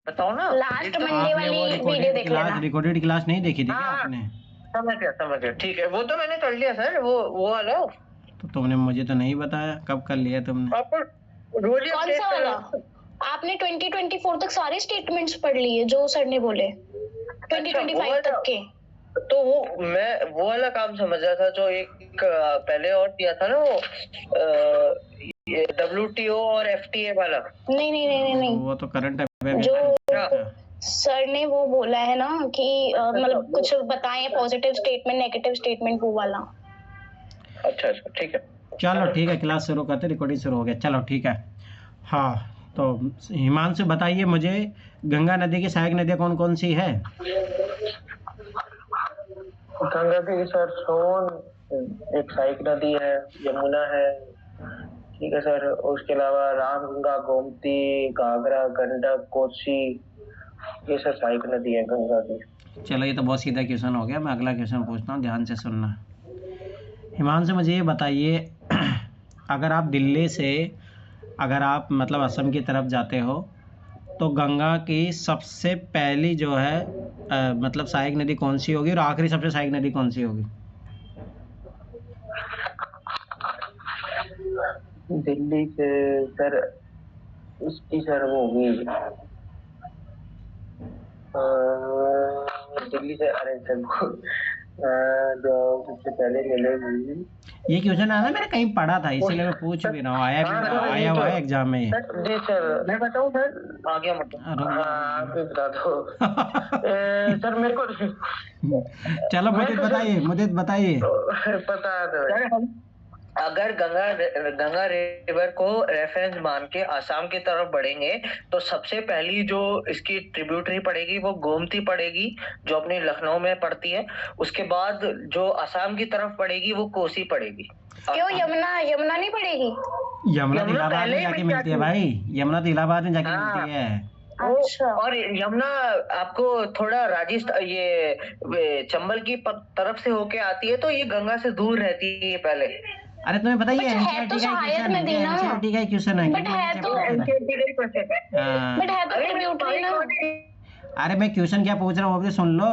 बताओ ना। Last Monday वाली वीडियो देख लेना। रिकॉर्डेड क्लास नहीं देखी थी क्या हाँ, आपने? समझ गया, ठीक है, वो तो मैंने कर लिया सर, वो वाला। तो तुमने मुझे तो नहीं बताया कब कर लिया तुमने। आपको रोज ही कौन update सा वाला? आपने 2024 तक सारे स्टेटमेंट्स पढ़ लिए जो सर ने बोले, 2025 तक के। तो मैं वो वाला काम समझ रहा था जो एक पहले और दिया था ना, वो ये WTO और FTA वाला। नहीं, वो तो करंट अफेयर जो सर ने वो बोला है ना कि मतलब कुछ बताएं, पॉजिटिव स्टेटमेंट, नेगेटिव स्टेटमेंट, वो वाला। अच्छा, ठीक है। चलो ठीक है, क्लास शुरू करते, रिकॉर्डिंग शुरू हो गया। चलो ठीक है। हाँ, तो हिमांशु बताइए मुझे, गंगा नदी की सहायक नदियाँ कौन कौन सी है? गंगा की सर सोन एक सहायक नदी है, यमुना है, ठीक है सर। उसके अलावा रामगंगा, गोमती, घाघरा, गंडक, कोसी, ये सब सहायक नदी है गंगा की। चलो ये तो बहुत सीधा क्वेश्चन हो गया। मैं अगला क्वेश्चन पूछता हूँ, ध्यान से सुनना। हिमांशु मुझे ये बताइए, अगर आप दिल्ली से अगर आप मतलब असम की तरफ जाते हो तो गंगा की सबसे पहली जो है मतलब सहायक नदी कौन सी होगी और आखिरी सबसे सहायक नदी कौन सी होगी? दिल्ली से सर उसकी सर वो होगी दिल्ली से, अरे सर जो सबसे पहले मिलेगी। ये क्वेश्चन है ना, मैंने कहीं पढ़ा था इसीलिए मैं पूछ भी रहा हूँ। आया हुआ है एग्जाम में। जी सर, मैं बताऊँ सर, आ गया मतलब। आप बता दो सर मेरे को। चलो मुझे बताइए। पता है। अगर गंगा रिवर को रेफरेंस मान के आसाम की तरफ बढ़ेंगे तो सबसे पहली जो इसकी ट्रिब्यूटरी पड़ेगी वो गोमती पड़ेगी, जो अपनी लखनऊ में पड़ती है। उसके बाद जो आसाम की तरफ पड़ेगी वो कोसी पड़ेगी। क्यों यमुना नहीं पड़ेगी? यमुना तो इलाहाबाद में जाके मिलती है भाई, यमुना तो इलाहाबाद में जाके मिलती है। अच्छा। और यमुना आपको थोड़ा राजस्थान ये चंबल की तरफ से होके आती है, तो ये गंगा से दूर रहती है पहले। अरे तुम्हें पता ही है, है तो सहायक नदी ना। एनसीईआरटी का क्वेश्चन है। बट है तो ट्रिब्यूटरी ना। अरे मैं क्वेश्चन क्या पूछ रहा हूँ वो भी सुन लो।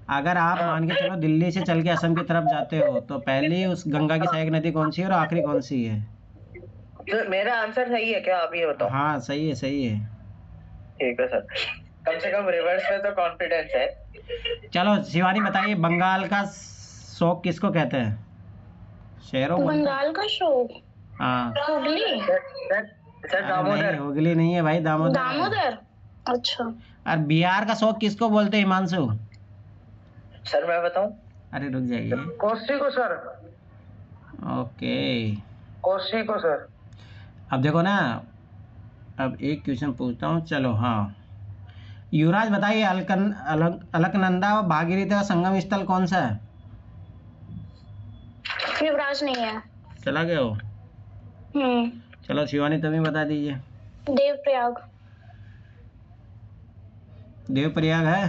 अगर आप मान के चलो दिल्ली से चल के असम की तरफ जाते हो तो पहली उस गंगा की सहायक नदी कौन सी है और आखिरी कौन सी है? तो मेरा आंसर सही है क्या, आप ये बताओ। हाँ सही है। ठीक है सर, कम से कम रिवर्स में तो कॉन्फिडेंस है। चलो शिवानी बताइए, बंगाल का शोक किसको कहते हैं? शेरों बंगाल का शोक? हाँ, हुगली। सर दामोदर। हुगली नहीं है भाई, दामोदर। अच्छा। और बिहार का शोक किसको बोलते हैं हिमांशु? सर मैं बताऊं? अरे रुक जाइए। कोसी को सर। ओके, कोसी को सर। अब देखो ना, अब एक क्वेश्चन पूछता हूँ। चलो हाँ, युवराज बताइए, अलकनंदा और भागीरथी का संगम स्थल कौन सा है? युवराज नहीं है, चला गया हो। चलो शिवानी तुम ही बता दीजिए। देवप्रयाग है।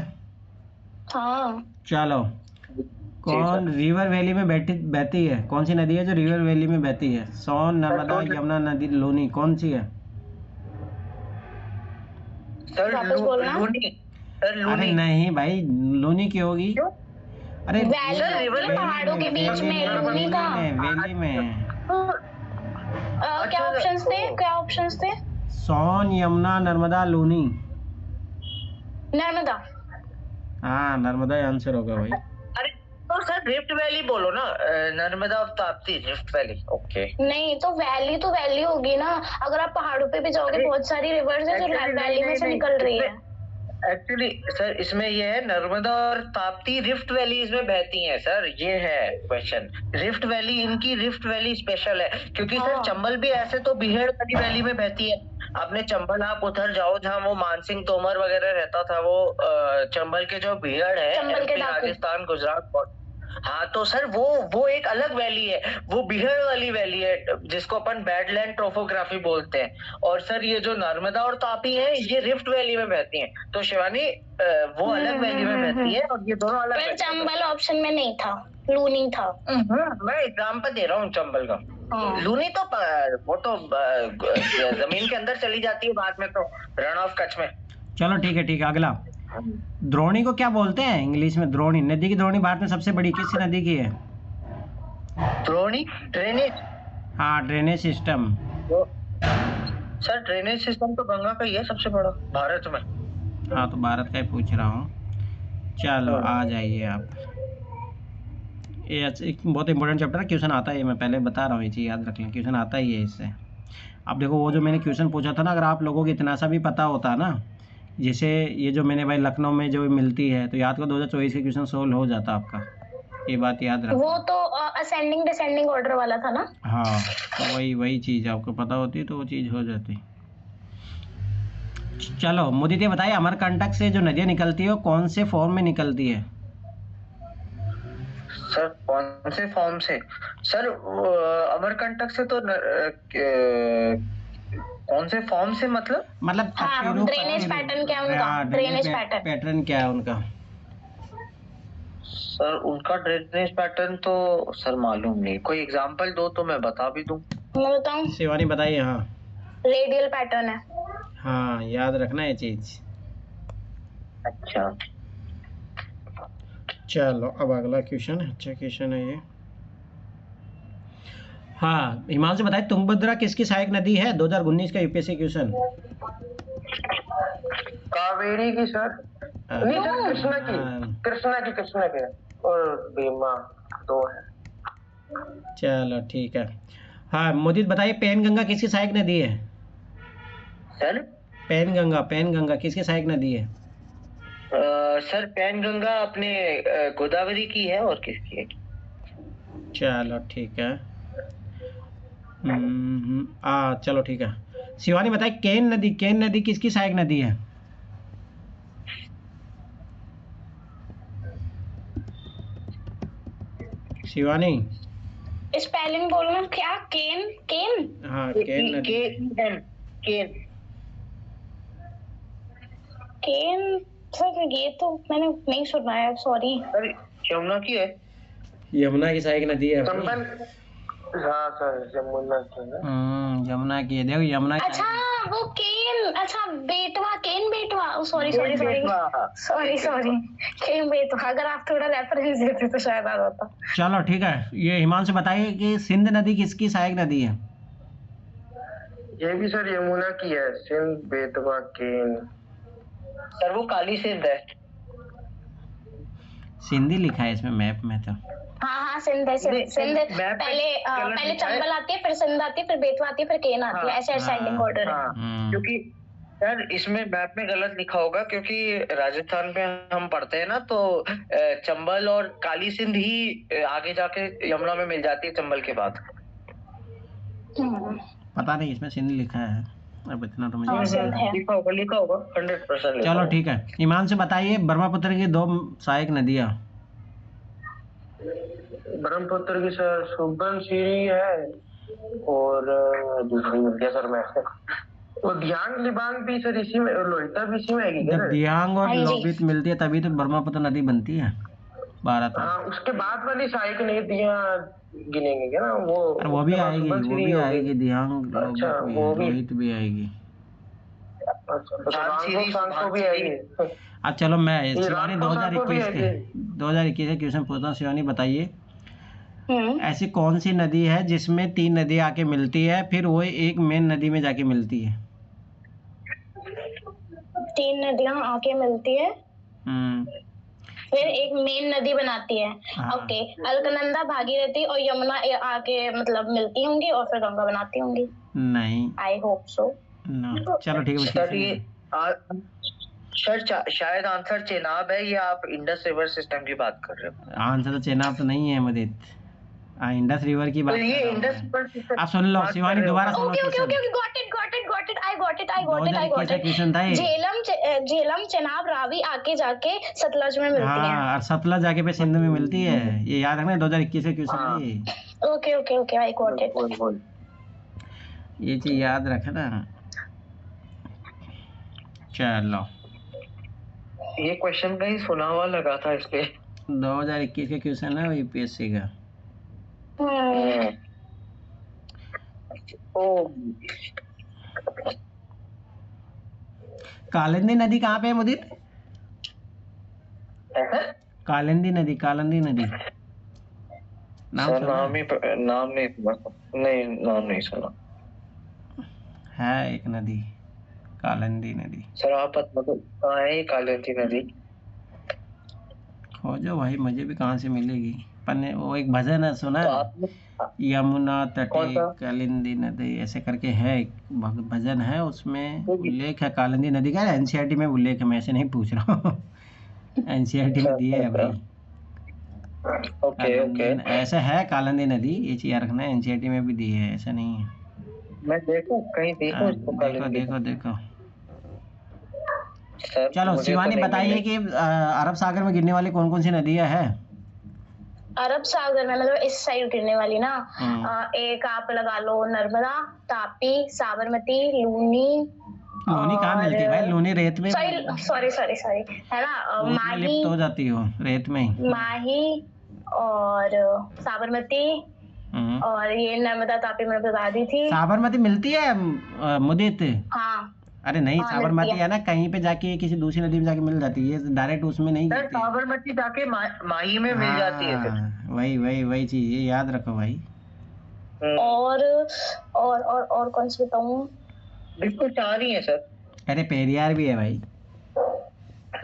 हाँ। चलो, कौन रिवर वैली में बहती है? कौन सी नदी है जो रिवर वैली में बहती है? सोन, नर्मदा, यमुना, नदी, लूनी, कौन सी है? लूनी। अरे नहीं भाई, लूनी की होगी। अरे वैली पहाड़ों के बीच में, लूनी का। वैली में क्या ऑप्शंस थे? सोन, यमुना, नर्मदा, लूनी। नर्मदा। हाँ, नर्मदा आंसर होगा भाई। अरे तो सर रिफ्ट वैली बोलो ना, नर्मदा और ताप्ती, रिफ्ट वैली। ओके, नहीं तो वैली होगी ना। अगर आप पहाड़ों पे भी जाओगे, बहुत सारी रिवर्स है जो वैली में से निकल रही है। एक्चुअली सर इसमें ये है, नर्मदा और ताप्ती रिफ्ट वैली इसमें बहती हैं सर, ये है क्वेश्चन। रिफ्ट वैली, इनकी रिफ्ट वैली स्पेशल है क्योंकि सर चंबल भी ऐसे तो बिहेड़ वाली वैली में बहती है। आपने चंबल, आप उधर जाओ जहाँ वो मानसिंह तोमर वगैरह रहता था, वो चंबल के जो बिहेड़ है, राजस्थान, गुजरात। हाँ तो सर वो एक अलग वैली है, वो बिहेड़ वाली वैली है जिसको अपन बैडलैंड ट्रोफोग्राफी बोलते हैं। और सर ये जो नर्मदा और तापी है ये रिफ्ट वैली में बहती हैं। तो शिवानी वो अलग वैली में बहती है और ये दोनों अलग। पर चंबल ऑप्शन में नहीं था, लूनी था। मैं एग्जाम्पल दे रहा हूँ चंबल का। लूनी तो वो तो जमीन के अंदर चली जाती है बाद में, तो रन ऑफ कच्छ में। चलो ठीक है अगला। द्रोणी को क्या बोलते हैं इंग्लिश में? द्रोणी, नदी की द्रोणी भारत में सबसे बड़ी किस नदी की है? द्रोणी ड्रेनेज। हाँ, drainage system. Sir drainage system तो गंगा का ही है सबसे बड़ा भारत में। हाँ, तो भारत का ही पूछ रहा हूँ। चलो आ जाइए आप। ये एक बहुत इंपॉर्टेंट चैप्टर है, क्वेश्चन आता है, मैं पहले बता रहा हूँ, ये चीज़ याद रख लें, क्वेश्चन आता ही है इससे। अब देखो वो जो मैंने क्वेश्चन पूछा था ना, अगर आप लोगों को इतना सा भी पता होता ना, जैसे ये जो मैंने भाई लखनऊ में जो मिलती है, तो याद को 2024 के क्वेश्चन सोल्व हो जाता आपका, ये बात याद रखो। वो तो असेंडिंग डिसेंडिंग ऑर्डर वाला था ना। हाँ, तो वही चीज़ आपको पता होती तो वो चीज़ हो जाती। चलो मुझे ये बताइए, अमरकंटक से जो नदियाँ निकलती है वो कौन से फॉर्म में निकलती है? सर कौन से फॉर्म से? सर अमरकंटक से तो कौन से फॉर्म से मतलब? हाँ, ड्रेनेज पैटर्न क्या है उनका? ड्रेनेज पैटर्न क्या है उनका? सर उनका ड्रेनेज पैटर्न तो सर मालूम नहीं, कोई एग्जांपल दो तो मैं बता भी दूं। मैं बताऊं? शिवानी बताइए। हाँ, रेडियल पैटर्न है। हाँ, याद रखना ये चीज। अच्छा चलो अब अगला क्वेश्चन, अच्छा क्वेश्चन है ये। हाँ, हिमांशु बताइए, तुंगभद्रा किसकी सहायक नदी है? 2019 का यूपीएससी क्वेश्चन। कावेरी की सर। नहीं सर, कृष्णा की और भीमा दो है। चलो ठीक है। हाँ, मोदित बताइए, पैनगंगा किसकी सहायक नदी है? सर पैनगंगा किसकी सहायक नदी है? सर पैनगंगा अपने गोदावरी की है, और किसकी है? चलो ठीक है। चलो ठीक है। शिवानी बताइए, केन नदी किसकी सहायक नदी है? शिवानी, स्पेलिंग बोलना क्या? केन? हाँ, केन नदी। केन सर, ये तो मैंने नहीं सुना है, सॉरी। सर यमुना की है। यमुना की सहायक नदी है। हाँ सर, यमुना की है। यमुना की है, देखो यमुना। अच्छा वो केन, अच्छा बेटवा, केन बेटवा, सॉरी केन बेटवा। अगर आप थोड़ा रेफरेंस देते तो शायद आ जाता। चलो ठीक है। ये हिमांशु बताइए कि सिंध नदी किसकी सहायक नदी है? ये भी सर यमुना की है। सिंध, बेतवा, केन। सर वो काली सिंध है। सिंधी लिखा है इसमें मैप में तो। हाँ, सिंध है। सिंध पहले चंबल आती है, फिर सिंध आती है, फिर बेतवा आती है, फिर केन आती है, ऐसे असेंडिंग ऑर्डर है। क्योंकि सर इसमें मैप में गलत लिखा होगा, क्योंकि राजस्थान में हम पढ़ते हैं ना, तो चंबल और काली सिंध ही आगे जाके यमुना में मिल जाती है चंबल के बाद। पता नहीं, इसमें सिंध लिखा है, अब इतना तो मुझे लिखा होगा 100%। चलो ठीक है। ईमान से बताइए, ब्रह्मपुत्र की 2 सहायक नदियाँ। ब्रह्मपुत्र की सर सुबनसिरी है, और दूसरी मिल गया सर मैं। वो दियांग लिबांग भी सर इसी में, लोहिता भी इसी में आएगी। जब दियांग और लोहित मिलती है तभी तो ब्रह्मपुत्र नदी बनती है भारत में। हाँ, उसके बाद वाली सहायक नदियाँ गिनेंगे क्या ना? वो भी आएगी दियांग, लोहित भी आएगी। अच्छा चलो, मैं शिवानी 2021 के क्वेश्चन पूछता हूँ। शिवानी बताइए, ऐसी कौन सी नदी है जिसमें 3 नदियाँ आके मिलती है, फिर वो एक मेन नदी में जाके मिलती है? 3 नदियाँ आके मिलती है, फिर एक मेन नदी बनाती है। ओके, अलकनंदा, भागीरथी और यमुना आके मतलब मिलती होंगी और फिर गंगा बनाती होंगी। नहीं, आई होप सो। चलो ठीक है। सर शायद आंसर चेनाब है, या आप इंडस रिवर सिस्टम की बात कर रहे हो? आंसर तो चेनाब तो नहीं है मुदित, इंडस रिवर की बात। ये इंडस रिवर सिस्टम। आप सुन लो शिवानी, दोबारा सुनो। Okay, got it. क्वेश्चन था ये। झेलम, चेनाब, रावी आके जाके सतलज में मिलती है। हाँ, और सतलज जाके पे सिंध में मिलती है, ये याद रखना। 2021 का क्वेश्चन है ये। Okay, I got it. ये चीज याद रखना। चलो, ये क्वेश्चन कहीं सुना हुआ लगा था इसलिए। 2021 का क्वेश्चन है यूपीएससी का। कालिंदी नदी कहाँ पे है मुदीर? कालिंदी नदी, कालिंदी नदी नाम सर सुना नाम नहीं नहीं, नाम नहीं सुना है? एक नदी कालिंदी नदी। सर। आप कहाँ है ये कालिंदी नदी? खोजो भाई, मुझे भी कहाँ से मिलेगी। पन्ने वो एक भजन है, सुना तो है? आपने यमुना कौन तटे सा? कालिंदी नदी ऐसे करके है, एक भजन है, उसमें उल्लेख है कालिंदी नदी का। एनसीईआरटी में उल्लेख है, मैं ऐसे नहीं पूछ रहा हूँ। एनसीईआरटी में दिए है भाई। Okay okay. ऐसा है कालिंदी नदी, ये चीज याद रखना, एनसीईआरटी में भी दी है, ऐसा नहीं है। मैं देखूं कहीं, देखूं इसको देखो कालिंदी? देखो देखो। सर चलो मुझे तो शिवानी नहीं बताइए मिले। कि अरब सागर में गिरने वाली कौन कौन सी नदियां हैं? अरब सागर में मतलब इस साइड गिरने वाली ना, एक आप लगा लो नर्मदा, तापी, साबरमती, लूनी। लूनी कहाँ मिलती है भाई? लूनी रेत में, सॉरी है ना, रेत में माही, लिप्त हो जाती हो, रेत में ही। माही और साबरमती और ये नर्मदा तापी मैंने बता दी थी। साबरमती मिलती है मुदित? हाँ अरे नहीं, हाँ, साबरमती है ना कहीं पे जाके, किसी दूसरी नदी में जाके मिल जाती है, ये डायरेक्ट उसमें नहीं सर गिरती है। साबरमती जाके माही में मिल जाती है फिर। वही वही वही चीज, ये याद रखो भाई। और कौन सी बताऊं? बिल्कुल 4 ही है सर। अरे पेरियार भी है भाई।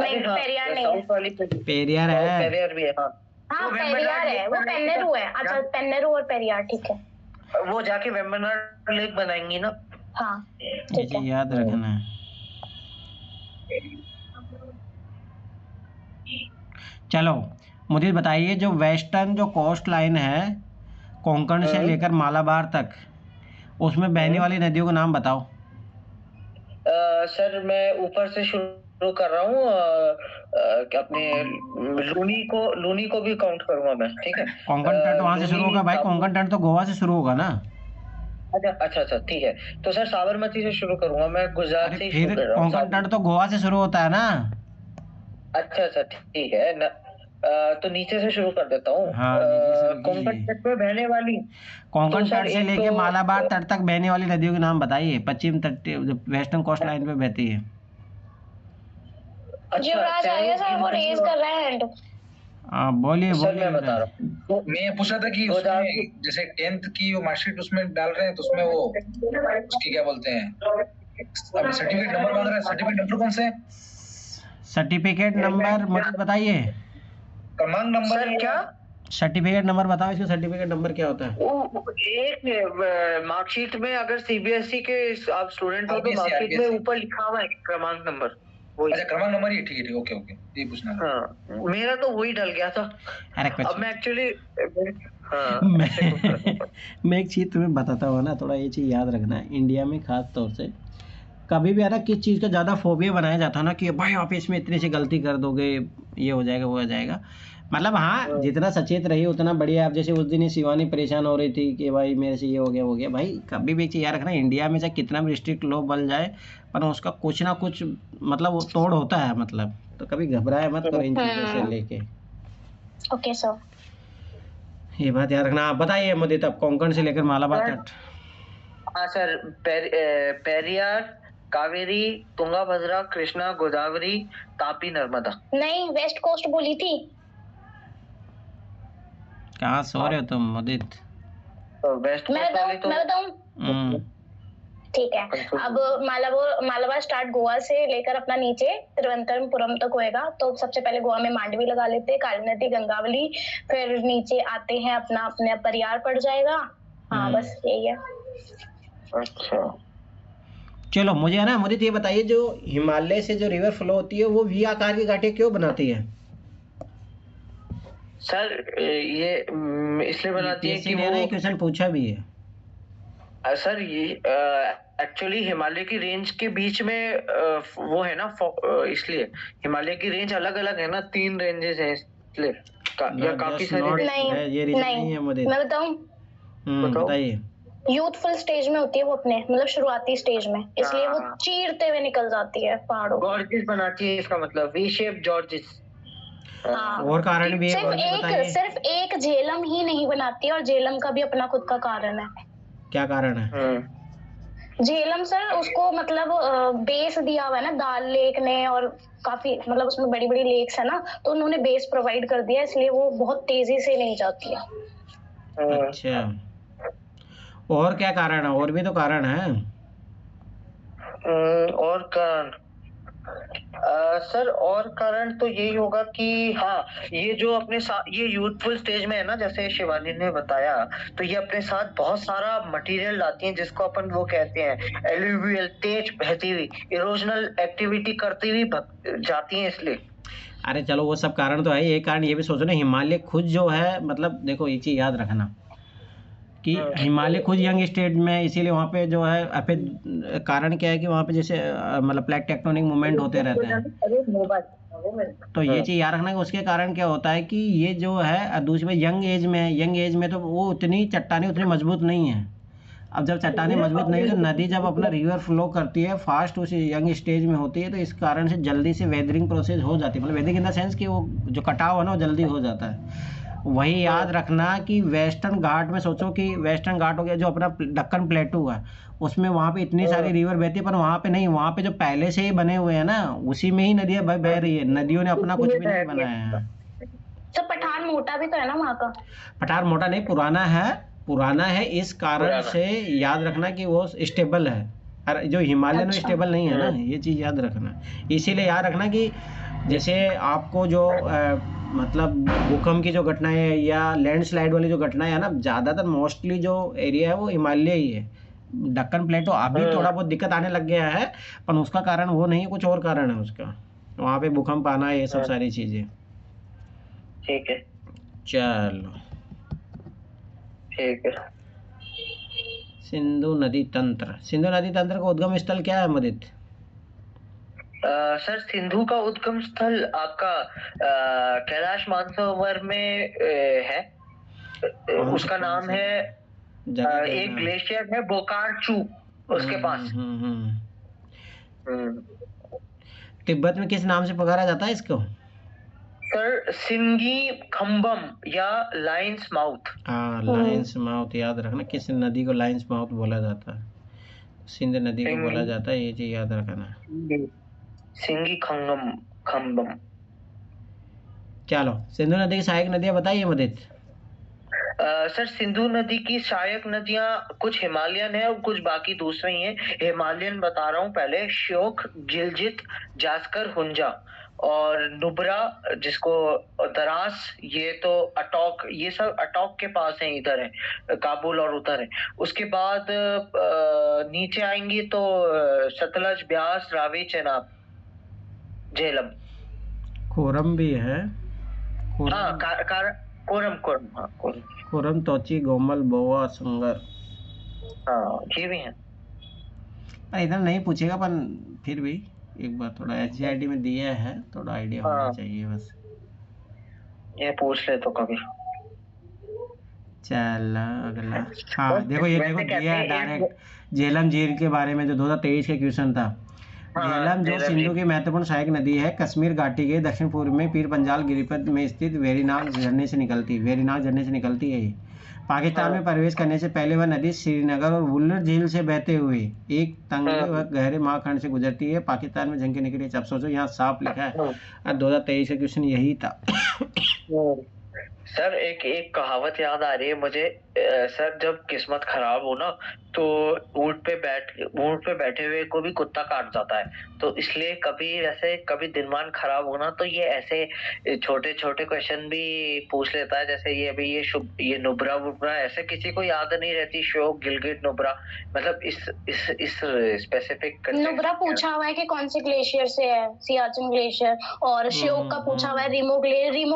नहीं, पेरियार नहीं है। पेरियार है। पेरियार भी है, हाँ। हाँ पेरियार है, वो पेन्नेरू है। अच्छा, पेन्नेरू और पेरियार, ठीक है। वो जाके वेम्बनाड लेक बनाएंगी ना। हाँ ठीक है, याद रखना है। चलो मुझे बताइए, जो वेस्टर्न जो कोस्ट लाइन है कोंकण से लेकर मालाबार तक, उसमें बहने वाली नदियों का नाम बताओ। सर मैं ऊपर से शुरू कर रहा हूँ, अपने लूनी को भी काउंट करूंगा मैं, ठीक है? कोंकण तट वहां से शुरू होगा भाई, कोंकण तट तो गोवा से शुरू होगा ना। अच्छा ठीक है। तो सर साबरमती से शुरू करूंगा मैं, गुजरात से शुरू कर रहा हूँ। कोंकण तट तो गोवा से शुरू होता है ना। अच्छा ठीक है न, तो नीचे से शुरू कर देता हूँ। कोंकण तट पे बहने वाली, कोंकण तट से लेके मालाबार तट तक बहने वाली नदियों के नाम बताइए, पश्चिम तट जो वेस्टर्न कोस्ट लाइन पे बहती है। युवराज आएगा सर, वो रेज कर रहा है हैंड। बोलिए बोलिए। मैं बता रहा हूँ। तो मैं पूछ रहा था कि उसमें जैसे 10th की वो मार्कशीट उसमें डाल रहे हैं, तो उसमें वो उसकी क्या बोलते हैं, अभी सर्टिफिकेट नंबर मांग रहा है, सर्टिफिकेट नंबर कौन से है? सर्टिफिकेट नंबर मुझे बताइए। क्रमांक नंबर क्या? सर्टिफिकेट नंबर बताओ, इसका सर्टिफिकेट नंबर क्या होता है? एक मार्कशीट में अगर सीबीएसई के आप स्टूडेंट हो तो मार्कशीट में ऊपर लिखा हुआ है क्रमांक नंबर। अच्छा क्रमांक नंबर ही, ठीक है ओके ये पूछना था। हाँ, मेरा तो वही डल गया था। अरे कुछ अब मैं एक्चुअली मैं एक चीज तुम्हें बताता हूँ ना, थोड़ा ये चीज याद रखना है। इंडिया में खास तौर से कभी भी है ना, किस चीज़ का ज़्यादा फोबिया बनाया जाता है ना, कि भाई आप इसमें इतनी सी गलती कर दोगे ये हो जाएगा वो हो जाएगा। मतलब हाँ, जितना सचेत रहिए उतना बढ़िया। आप जैसे उस दिन ही शिवानी परेशान हो रही थी कि भाई मेरे से ये हो गया वो हो गया। भाई कभी भी एक चीज़ याद रखना, इंडिया में चाहे कितना भी स्ट्रिक्ट लॉ बन जाए, पर उसका कुछ ना कुछ मतलब वो तोड़ होता है, मतलब। तो कभी घबराए मत करो इन चीज़ों से लेके। ओके सर, ये बात याद रखना। आप बताइए मुदित, अब कोंकण से लेकर मालाबार तक। हाँ सर, पेरियार, कावेरी, तुंगा, कृष्णा, गोदावरी, तापी, नर्मदा। नहीं, वेस्ट कोस्ट बोली थी। कहाँ सो रहे हो तुम मुदित? तो वेस्ट मैं बताऊं ठीक है। अब मालाबार स्टार्ट गोवा से लेकर अपना नीचे तिरुवनंतपुरम तक होएगा। तो सबसे पहले गोवा में मांडवी लगा लेते हैं, काली नदी, गंगावली, फिर नीचे आते हैं अपने परियार पड़ जाएगा। हाँ बस यही है। अच्छा चलो मुझे है ना मुदित ये बताइए, जो हिमालय से जो रिवर फ्लो होती है वो वी आकार की घाटियां क्यों बनाती है? सर ये इसलिए बनाती है कि वो क्वेश्चन पूछा भी है सर। ये एक्चुअली हिमालय की रेंज के बीच में वो है ना, इसलिए हिमालय की रेंज अलग अलग है ना, 3 रेंजेस हैं इसलिए या काफी सारी। नहीं, मैं बताऊं? बताइए। यूथफुल स्टेज में होती है वो, अपने मतलब शुरुआती स्टेज में, इसलिए वो चीरते हुए निकल जाती है पहाड़ों। गॉर्जिस बनाती है, इसका मतलब वी शेप जॉर्जिस। और कारण भी है? सिर्फ एक झेलम ही नहीं बनाती है, और झेलम का भी अपना खुद का कारण है। क्या कारण है? झेलम सर उसको मतलब बेस दिया हुआ है ना दाल लेक ने, और काफी मतलब उसमें बड़ी बड़ी लेक्स है ना, तो उन्होंने बेस प्रोवाइड कर दिया, इसलिए वो बहुत तेजी से नहीं जाती है। अच्छा, और क्या कारण है? और भी तो कारण है। और कारण सर, और कारण तो यही होगा कि हाँ, ये जो अपने साथ ये यूथफुल स्टेज में है ना, जैसे शिवानी ने बताया, तो ये अपने साथ बहुत सारा मटेरियल लाती हैं, जिसको अपन वो कहते हैं एलुवियल, तेज बहती हुई, इरोजनल एक्टिविटी करती हुई जाती हैं, इसलिए। अरे चलो वो सब कारण तो है, एक कारण ये भी सोचो ना, हिमालय खुद जो है, मतलब देखो ये चीज़ याद रखना कि हिमालय खुद यंग स्टेट में है, इसीलिए वहाँ पे जो है फिर कारण क्या है कि वहाँ पे जैसे मतलब प्लेट टेक्टोनिक मूवमेंट होते रहते हैं, तो ये चीज़ याद रखना कि उसके कारण क्या होता है कि ये जो है दूसरी बात यंग एज में तो वो उतनी चट्टानें उतनी मजबूत नहीं है। अब जब चट्टानें मजबूत नहीं है तो नदी जब अपना रिवर फ्लो करती है फास्ट उस यंग स्टेज में होती है, तो इस कारण से जल्दी से वेदरिंग प्रोसेस हो जाती है, मतलब वेदरिंग इन द सेंस कि वो जो कटाव है ना वो जल्दी हो जाता है। वही याद रखना कि वेस्टर्न घाट में सोचो कि वेस्टर्न घाट हो गया जो अपना दक्कन प्लेटू है, उसमें वहाँ पे इतनी सारी रिवर बहती है, पर वहाँ पे नहीं, वहाँ पे जो पहले से ही बने हुए हैं ना उसी में ही नदियाँ बह रही है, नदियों ने अपना कुछ भी नहीं बनाया है। तो पठान मोटा भी तो है ना वहाँ का? पठार मोटा नहीं, पुराना है इस कारण से याद रखना कि वो स्टेबल है, और जो हिमालयन में स्टेबल नहीं है ना, ये चीज़ याद रखना। इसीलिए याद रखना कि जैसे आपको जो मतलब भूकंप की जो घटनाएं या लैंडस्लाइड वाली जो घटनाएं है ना, ज़्यादातर मोस्टली जो एरिया है वो हिमालय ही है। दक्कन प्लेटो अभी थोड़ा बहुत दिक्कत आने लग गया है, पर उसका कारण वो नहीं है, कुछ और कारण है उसका, वहाँ पे भूकंप आना, ये सब सारी चीज़ें। ठीक है, चलो ठीक है। सिंधु नदी तंत्र का उद्गम स्थल क्या है मदित? सर, सिंधु का उद्गम स्थल आपका कैलाश मानसरोवर में है। उसका नाम है एक ग्लेशियर है बोकार्चू, उसके पास। तिब्बत में किस नाम से पुकारा जाता है इसको? सर, सिंगी खम्बम या लायंस माउथ। हाँ, लायंस माउथ याद रखना, किस नदी को लायंस माउथ बोला जाता है? सिंध नदी को बोला जाता है, ये चीज याद रखना। सिंगी खम्बम। चलो, सिंधु नदी की सहायक नदियां बताइए मदित। सर, सिंधु नदी की सहायक नदियां कुछ हिमालयन है और कुछ बाकी दूसरे ही हैं। हिमालयन बता रहा हूँ पहले, श्योक, गिलजित, जास्कर, हुंजा और नुब्रा, जिसको दरास, ये तो अटोक, ये सब अटोक के पास है, इधर है काबुल और उधर है। उसके बाद नीचे आएंगी तो सतलज, ब्यास, रावी, चेनाब, झेलम, कोरम भी है। हाँ, कोरम, हाँ, कोरम, तोची, गोमल, बोवा, संगर, हाँ, ये भी है। इधर नहीं पूछेगा, पर फिर भी एक बार थोड़ा एचजीआईटी में दिया है, थोड़ा आइडिया होना चाहिए बस, ये पूछ ले तो कभी। चल अगला, हाँ देखो, ये देखो दिया है डायरेक्ट झेलम झील के बारे में, जो 2023 का क्वेश्चन था। झेलम जो सिंधु की महत्वपूर्ण सहायक नदी है, कश्मीर घाटी के दक्षिण पूर्व में पीर पंजाल गिरिपथ में स्थित वेरीनाग झरने से निकलती है। पाकिस्तान में प्रवेश करने से पहले वह नदी श्रीनगर और वुल्लर झील से बहते हुए एक तंगे व गहरे महाखंड से गुजरती है, पाकिस्तान में जंग के निकले। अब सोचो यहाँ साफ लिखा है, 2023 का क्वेश्चन यही था। सर, एक कहावत याद आ रही है मुझे। सर, जब किस्मत खराब हो ना, तो ऊंट पे बैठे हुए को भी कुत्ता काट जाता है, तो इसलिए कभी दिनमान खराब हो ना, तो ये ऐसे छोटे छोटे क्वेश्चन भी पूछ लेता है, जैसे ये अभी ये नुब्रा वुब्रा, ऐसे किसी को याद नहीं रहती, श्योक, गिलगिट, नुब्रा, मतलब इस स्पेसिफिक नुब्रा पूछा हुआ है कि कौन से ग्लेशियर से है, सियाचिन ग्लेशियर, और श्योक का पूछा हुआ है, रीमो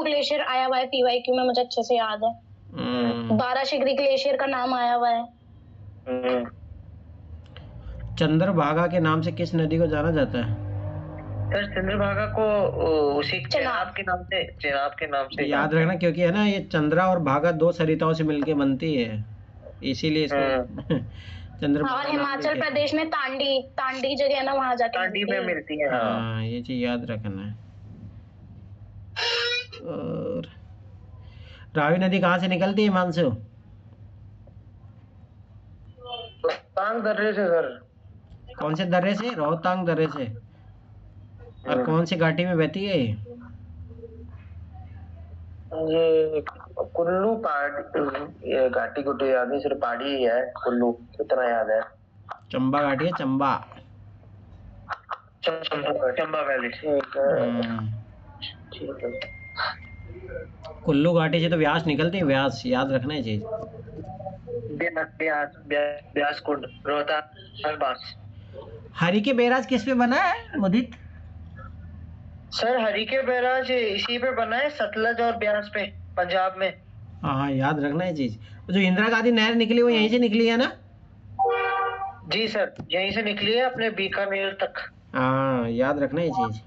ग्लेशियर आया हुआ है पीवाईक्यू में, मुझे अच्छे से याद है। 12 शिगरी ग्लेशियर का नाम आया हुआ है। चंद्रभागा के नाम से किस नदी को जाना जाता है? सर, चंद्रभागा को उसी चेनाब के नाम से याद रखना, क्योंकि है ना ये चंद्रा और भागा 2 सरिताओं से मिलके बनती है, इसीलिए इसको चंद्रभागा। और हिमाचल प्रदेश में तांडी जगह है ना, वहां जाके तांडी में मिलती है। हाँ, ये चीज याद रखना है। और रावी नदी कहाँ से निकलती है हिमांशु? रोहतांग दर्रे से सर। कौन से दर्रे से? रोहतांग दर्रे से। और कौन सी घाटी में बहती है ये कुल्लू पहाड़ी, ये घाटी को तो याद नहीं, सिर्फ पहाड़ी ही है कुल्लू, इतना याद है। चंबा घाटी है, चंबा। चंबा वैली। ठीक है। कुल्लू घाटी से तो व्यास निकलती है, व्यास याद रखना है चीज। ब्यास कुंड, रोहतांग पास। हरि के बैराज किस पे बना है मुदित? सर हरि के बैराज इसी पे बना है, सतलज और ब्यास पे, पंजाब में। हाँ याद रखना है चीज। जो इंदिरा गांधी नहर निकली वो यहीं से निकली है ना? जी सर, यहीं से निकली है अपने बीकानेर तक। हाँ याद रखना है चीज।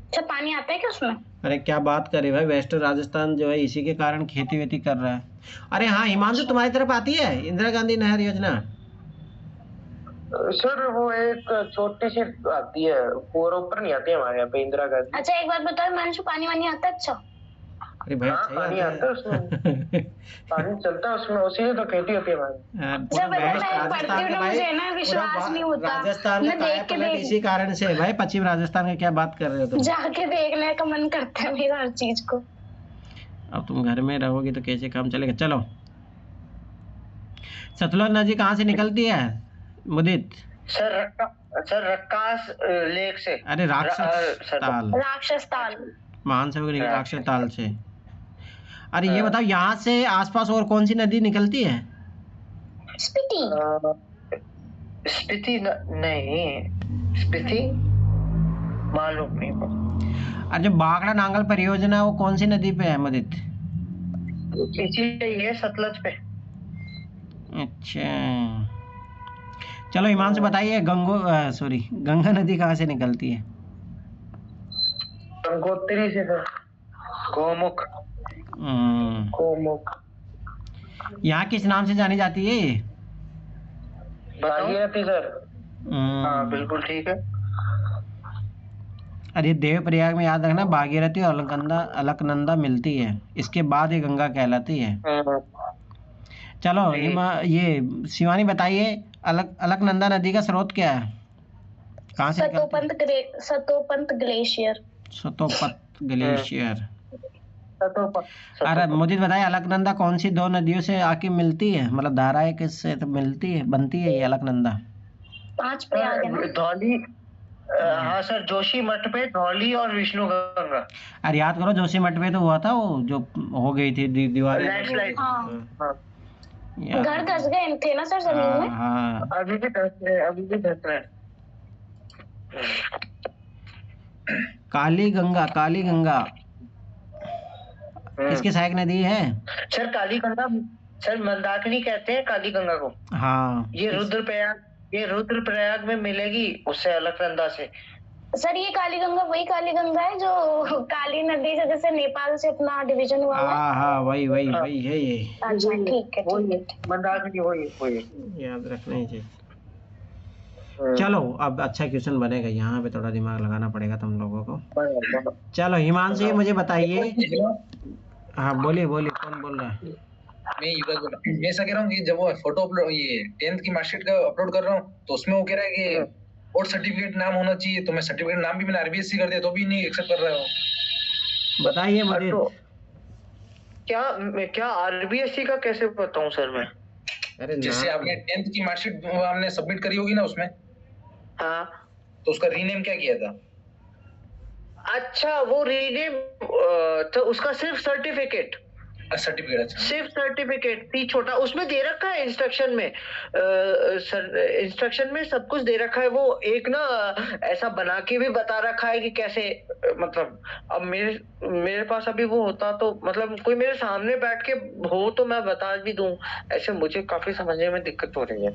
अच्छा पानी आता है क्या उसमें? अरे क्या बात करे भाई, वेस्टर्न राजस्थान जो है इसी के कारण खेती वेती कर रहा है। अरे हाँ हिमांशु, तुम्हारी तरफ आती है इंदिरा गांधी नहर योजना? सर वो एक छोटी सी आती है, पूरा ऊपर नहीं आती है हमारे यहाँ पे इंदिरा गांधी। अच्छा एक बात बताओ हिमांशु, पानी वानी आता है? अच्छा अरे भाई अच्छा ही पानी आता है उसमें। पानी चलता है उसमें, उसी में तो खेती होती है हमारी। पूरा जब मैं वेस्ट पढ़ती राजस्थान हूँ का ना, भाई, मुझे ना विश्वास नहीं होता। राजस्थान मैं का देख के पलट इसी कारण से है भाई। पश्चिम राजस्थान का क्या बात कर रहे हो तुम? जाके देखने का मन करता है मेरा हर चीज को। अब तुम घर में रहोगे तो कैसे काम चलेगा। चलो, सतलुज नदी कहाँ से निकलती है मुदित? सर रक्कास लेक से। अरे राक्षस ताल, राक्षस ताल, महानसरोवर निकल राक्षस ताल से। अरे ये बताओ, यहाँ से आसपास और कौन सी नदी निकलती है? स्पीति। स्पीति नहीं, स्पीति मालूम नहीं। और जो बागड़ा नांगल परियोजना है वो कौन सी नदी पे है मुदित? इसी ये सतलज पे। अच्छा चलो हिमांशु बताइए, गंगा नदी कहाँ से निकलती है? गंगोत्री से सर, गोमुख। गोमुख। यहाँ किस नाम से जानी जाती है ये? भागीरथी सर। हाँ बिल्कुल ठीक है। अरे देवप्रयाग में याद रखना, भागीरथी और अलकनंदा मिलती है, इसके बाद ये गंगा कहलाती है। चलो ये शिवानी बताइए, अलकनंदा नदी का स्रोत क्या है? कहाँ से? सतोपंत ग्लेशियर। सतोपत ग्लेशियर। अरे मुझे बताइए, अलकनंदा कौन सी दो नदियों से आके मिलती है, मतलब धाराएं किससे तो मिलती है, बनती है ये अलकनंदा? 5 प्रयाग है ना? धौली। हाँ सर, जोशी मठ पे धौली और विष्णु गंगा। अरे याद करो, जोशी मठ पे तो हुआ था वो जो हो गई थी दीवार। लैंडस्लाइड। घर धस गए थे ना सर जमीन में। हाँ अभी भी धस रहे हैं, अभी भी धस रहे हैं। काली गंगा किसकी सहायक नदी है? सर काली गंगा, सर मंदाकिनी कहते हैं काली गंगा को। हाँ ये रुद्रप्रयाग में मिलेगी उससे, अलकनंदा से। सर ये काली गंगा वही काली गंगा है जो काली नदी से जैसे नेपाल से अपना डिवीजन हुआ है? हाँ वही है ये। अच्छा ठीक है, मंदाकिनी वही याद रखना ही चाहिए। चलो अब अच्छा क्वेश्चन बनेगा, यहाँ पे थोड़ा दिमाग लगाना पड़ेगा तुम लोगों को। चलो हिमांशु जी मुझे बताइए। हाँ बोलिए, कौन बोल रहा है? मैं ऐसा कह रहा हूँ कि जब वो फोटो अपलोड, ये 10th की मार्कशीट का अपलोड कर रहा हूँ, तो उसमें वो कह रहा है कि और सर्टिफिकेट नाम होना चाहिए, तो मैं सर्टिफिकेट नाम भी मैंने आरबीएससी कर दिया तो भी नहीं एक्सेप्ट कर रहा हूँ। बताइए मुझे। क्या आरबीएससी का कैसे बताऊं सर मैं? अरे जैसे आपने 10th की मार्कशीट आपने सबमिट करी होगी ना उसमें, हाँ, तो उसका रीनेम क्या किया था? अच्छा वो रीनेम, तो उसका सिर्फ सर्टिफिकेट, सिर्फ सर्टिफिकेट थी छोटा, उसमें दे रखा है इंस्ट्रक्शन में। इंस्ट्रक्शन में सब कुछ दे रखा है। वो एक ना ऐसा बना के भी बता रखा है कि कैसे, मतलब अब मेरे पास अभी वो होता तो, मतलब कोई मेरे सामने बैठ के हो तो मैं बता भी दूं, ऐसे मुझे काफी समझने में दिक्कत हो रही है।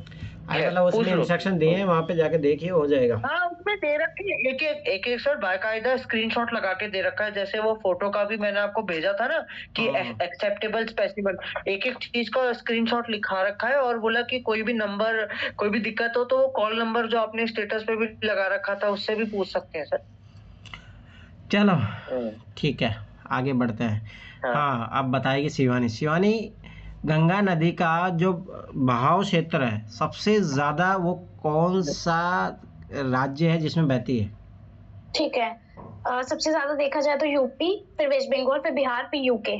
मतलब उसमें इंस्ट्रक्शन दिए हैं, वहाँ पे जाके देखिए हो जाएगा। हाँ उसमें दे रखी है, एक सर बाकायदा स्क्रीनशॉट लगा के दे रखा है। जैसे वो फोटो का भी मैंने आपको भेजा था ना कि एक्सेप्टेबल स्पेसिमेन, एक चीज का स्क्रीनशॉट लिखा रखा है और बोला कि कोई भी नंबर, कोई भी दिक्कत हो तो वो कॉल नंबर जो आपने स्टेटस पे भी लगा रखा था उससे भी पूछ सकते हैं सर। चलो ठीक है, आगे बढ़ते हैं। हाँ अब बताइए शिवानी, गंगा नदी का जो बहाव क्षेत्र है सबसे ज्यादा वो कौन सा राज्य है जिसमें बहती है? ठीक है, सबसे ज्यादा देखा जाए तो यूपी, फिर वेस्ट बंगाल, फिर बिहार, फिर यूके।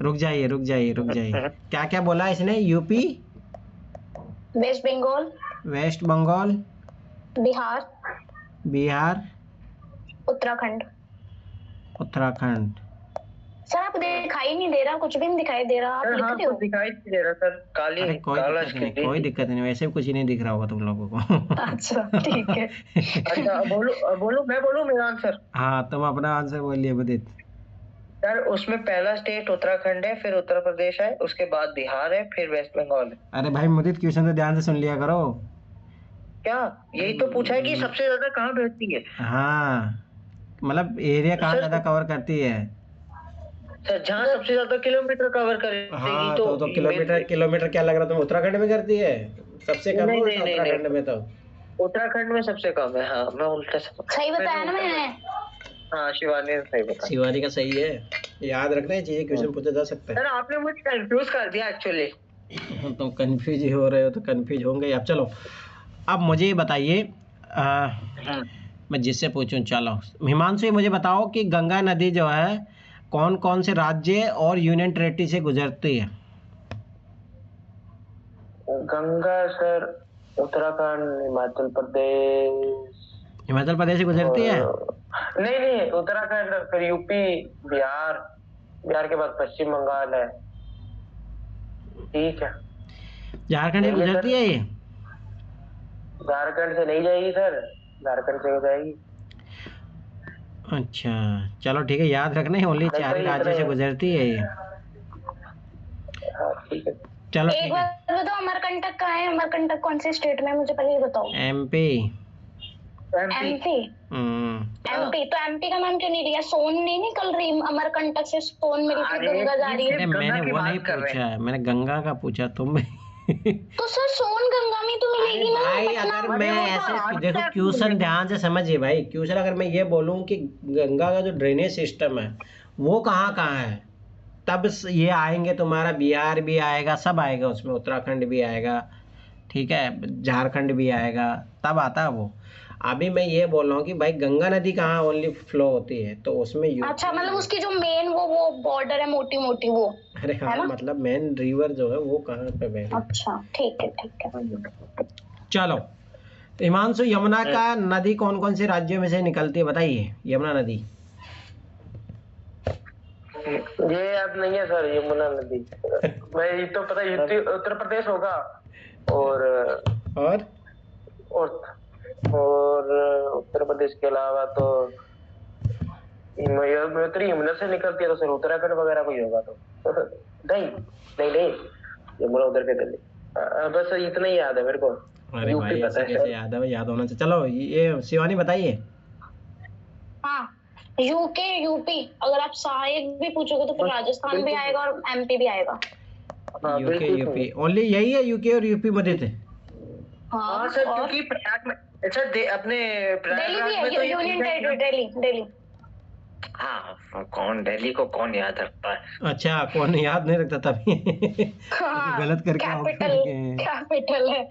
रुक जाइए क्या क्या बोला इसने? UP, west Bengal, west Bengal, Bihar, Bihar, Uttarakhand. Uttarakhand. Sir आप दिखाई नहीं दे रहा, कुछ भी नहीं दिखाई दे रहा, आप लिख हाँ रहे हो? कुछ दिखाई नहीं दे रहा सर, काली अरे कोई काला दिक्कत नहीं, स्क्रीन। कोई दिक्कत नहीं, वैसे भी कुछ ही नहीं दिख रहा होगा तुम लोगों को। अच्छा ठीक है। अच्छा बोलो मैं बोलूँ मेरा आंसर? हाँ तुम अपना आंसर बोलिए मुदित। सर उसमें पहला स्टेट उत्तराखंड है, फिर उत्तर प्रदेश है, उसके बाद बिहार है, फिर वेस्ट बंगाल है। अरे भाई मुदित क्वेश्चन तो ध्यान से सुन लिया करो। क्या यही तो पूछा है कि सबसे ज्यादा कहाँ बहती है? हाँ मतलब एरिया कहाँ सर- ज्यादा कवर करती है? सर जहाँ सबसे ज्यादा किलोमीटर कवर करेगी हाँ तो किलोमीटर क्या लग रहा तुम उत्तराखंड में करती है? सबसे कम नहीं, हो नहीं, नहीं, उत्तराखंड में तो। उत्तराखंड में सबसे कम है। हाँ मैं उल्टा सही बताया ना मैंने? हाँ शिवानी ने सही बताया। शिवानी का सही है, याद रखना है चीजें, क्वेश्चन पूछा जा सकता सर आपने मुझे कंफ्यूज कर दिया एक्चुअली। है। तुम कंफ्यूज ही हो रहे हो तो कंफ्यूज होंगे अब। चलो अब मुझे ये बताइए, मैं जिससे पूछूं, चलो हिमांशु ये मुझे बताओ कि गंगा नदी जो है कौन कौन से राज्य और यूनियन टेरिटरी से गुजरती है? गंगा सर उत्तराखंड, हिमाचल प्रदेश। हिमाचल प्रदेश से गुजरती है? नहीं उत्तराखंड, फिर यूपी, बिहार, बिहार के बाद पश्चिम बंगाल है। ठीक है। झारखंड से गुजरती है ये? झारखंड से नहीं जाएगी सर, झारखंड से हो जाएगी। अच्छा चलो ठीक है, याद रखना है ओनली 4 राज्यों से गुजरती है ये। हाँ ठीक है। चलो एक ठीक है। बात बताओ, अमरकंटक कहाँ है? अमरकंटक कौन से स्टेट में है, मुझे पहले ये बताओ। एमपी। एमपी। एमपी तो एमपी का नाम क्यों नहीं लिया? सोन नहीं निकल रही अमरकंटक से, सोन मिलकर गंगा जा रही है। अरे मैंने वो नहीं पूछा, मैंने गंगा का पूछा तुम। तो सर सोन गंगा में तो मिलेगी ना भाई पटना। अगर मैं ऐसे देखो क्वेश्चन ध्यान से समझिए भाई, क्वेश्चन अगर मैं ये बोलूं कि गंगा का जो ड्रेनेज सिस्टम है वो कहाँ कहाँ है, तब ये आएंगे तुम्हारा बिहार भी आएगा, सब आएगा उसमें, उत्तराखंड भी आएगा, ठीक है, झारखंड भी आएगा, तब आता है वो। अभी मैं ये बोल रहा हूँ कि भाई गंगा नदी कहाँ ओनली फ्लो होती है, तो उसमें अच्छा मतलब उसकी जो मेन वो बॉर्डर है मोटी मोटी वो। अरे हाँ मतलब मेन रिवर जो है वो कहाँ पे बह रही है। अच्छा ठीक है। चलो हिमांशु, यमुना का नदी कौन कौन से राज्यों में से निकलती है बताइए? यमुना नदी ये याद नहीं है सर, यमुना नदी। मैं ये तो पता है उत्तर प्रदेश होगा, और उत्तर प्रदेश के अलावा तो यमुना से निकलती है तो सर उत्तराखंड वगैरह कोई होगा तो। नहीं यमुना उधर के दिल्ली। बस इतना ही याद है मेरे को। अरे भाई ऐसे कैसे याद है? याद होना चाहिए। चलो ये शिवानी बताइए। हाँ यूके यूपी, अगर आप सहायक भी पूछोगे तो फिर राजस्थान भी आएगा और एमपी भी आएगा। यूपी ओनली यही है, यूके और यूपी मध्य थे। हाँ सर क्योंकि प्रयाग में अपने दिल्ली भी है, यूनियन टेरिटरी दिल्ली। हाँ कौन दिल्ली को कौन याद रखता है? अच्छा कौन याद नहीं रखता तभी। गलत करके कैपिटल है।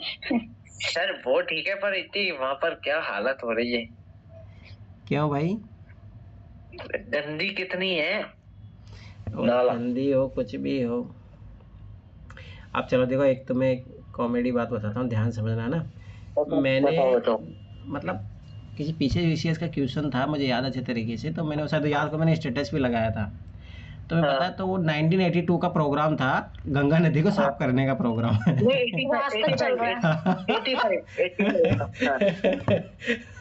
सर वो ठीक है, पर इतनी वहां पर क्या हालत हो रही है? क्यों भाई? गंदी कितनी है गंदी हो कुछ भी हो। अब चलो देखो, एक तुम्हें कॉमेडी बात बताता हूँ, ध्यान समझना ना। मैंने मतलब किसी पीछे विशेष का क्वेश्चन था, मुझे याद अच्छे तरीके से, तो मैंने उस याद को मैंने स्टेटस भी लगाया था। तुम्हें पता है तो वो 1982 का प्रोग्राम था, गंगा नदी को साफ करने का प्रोग्राम।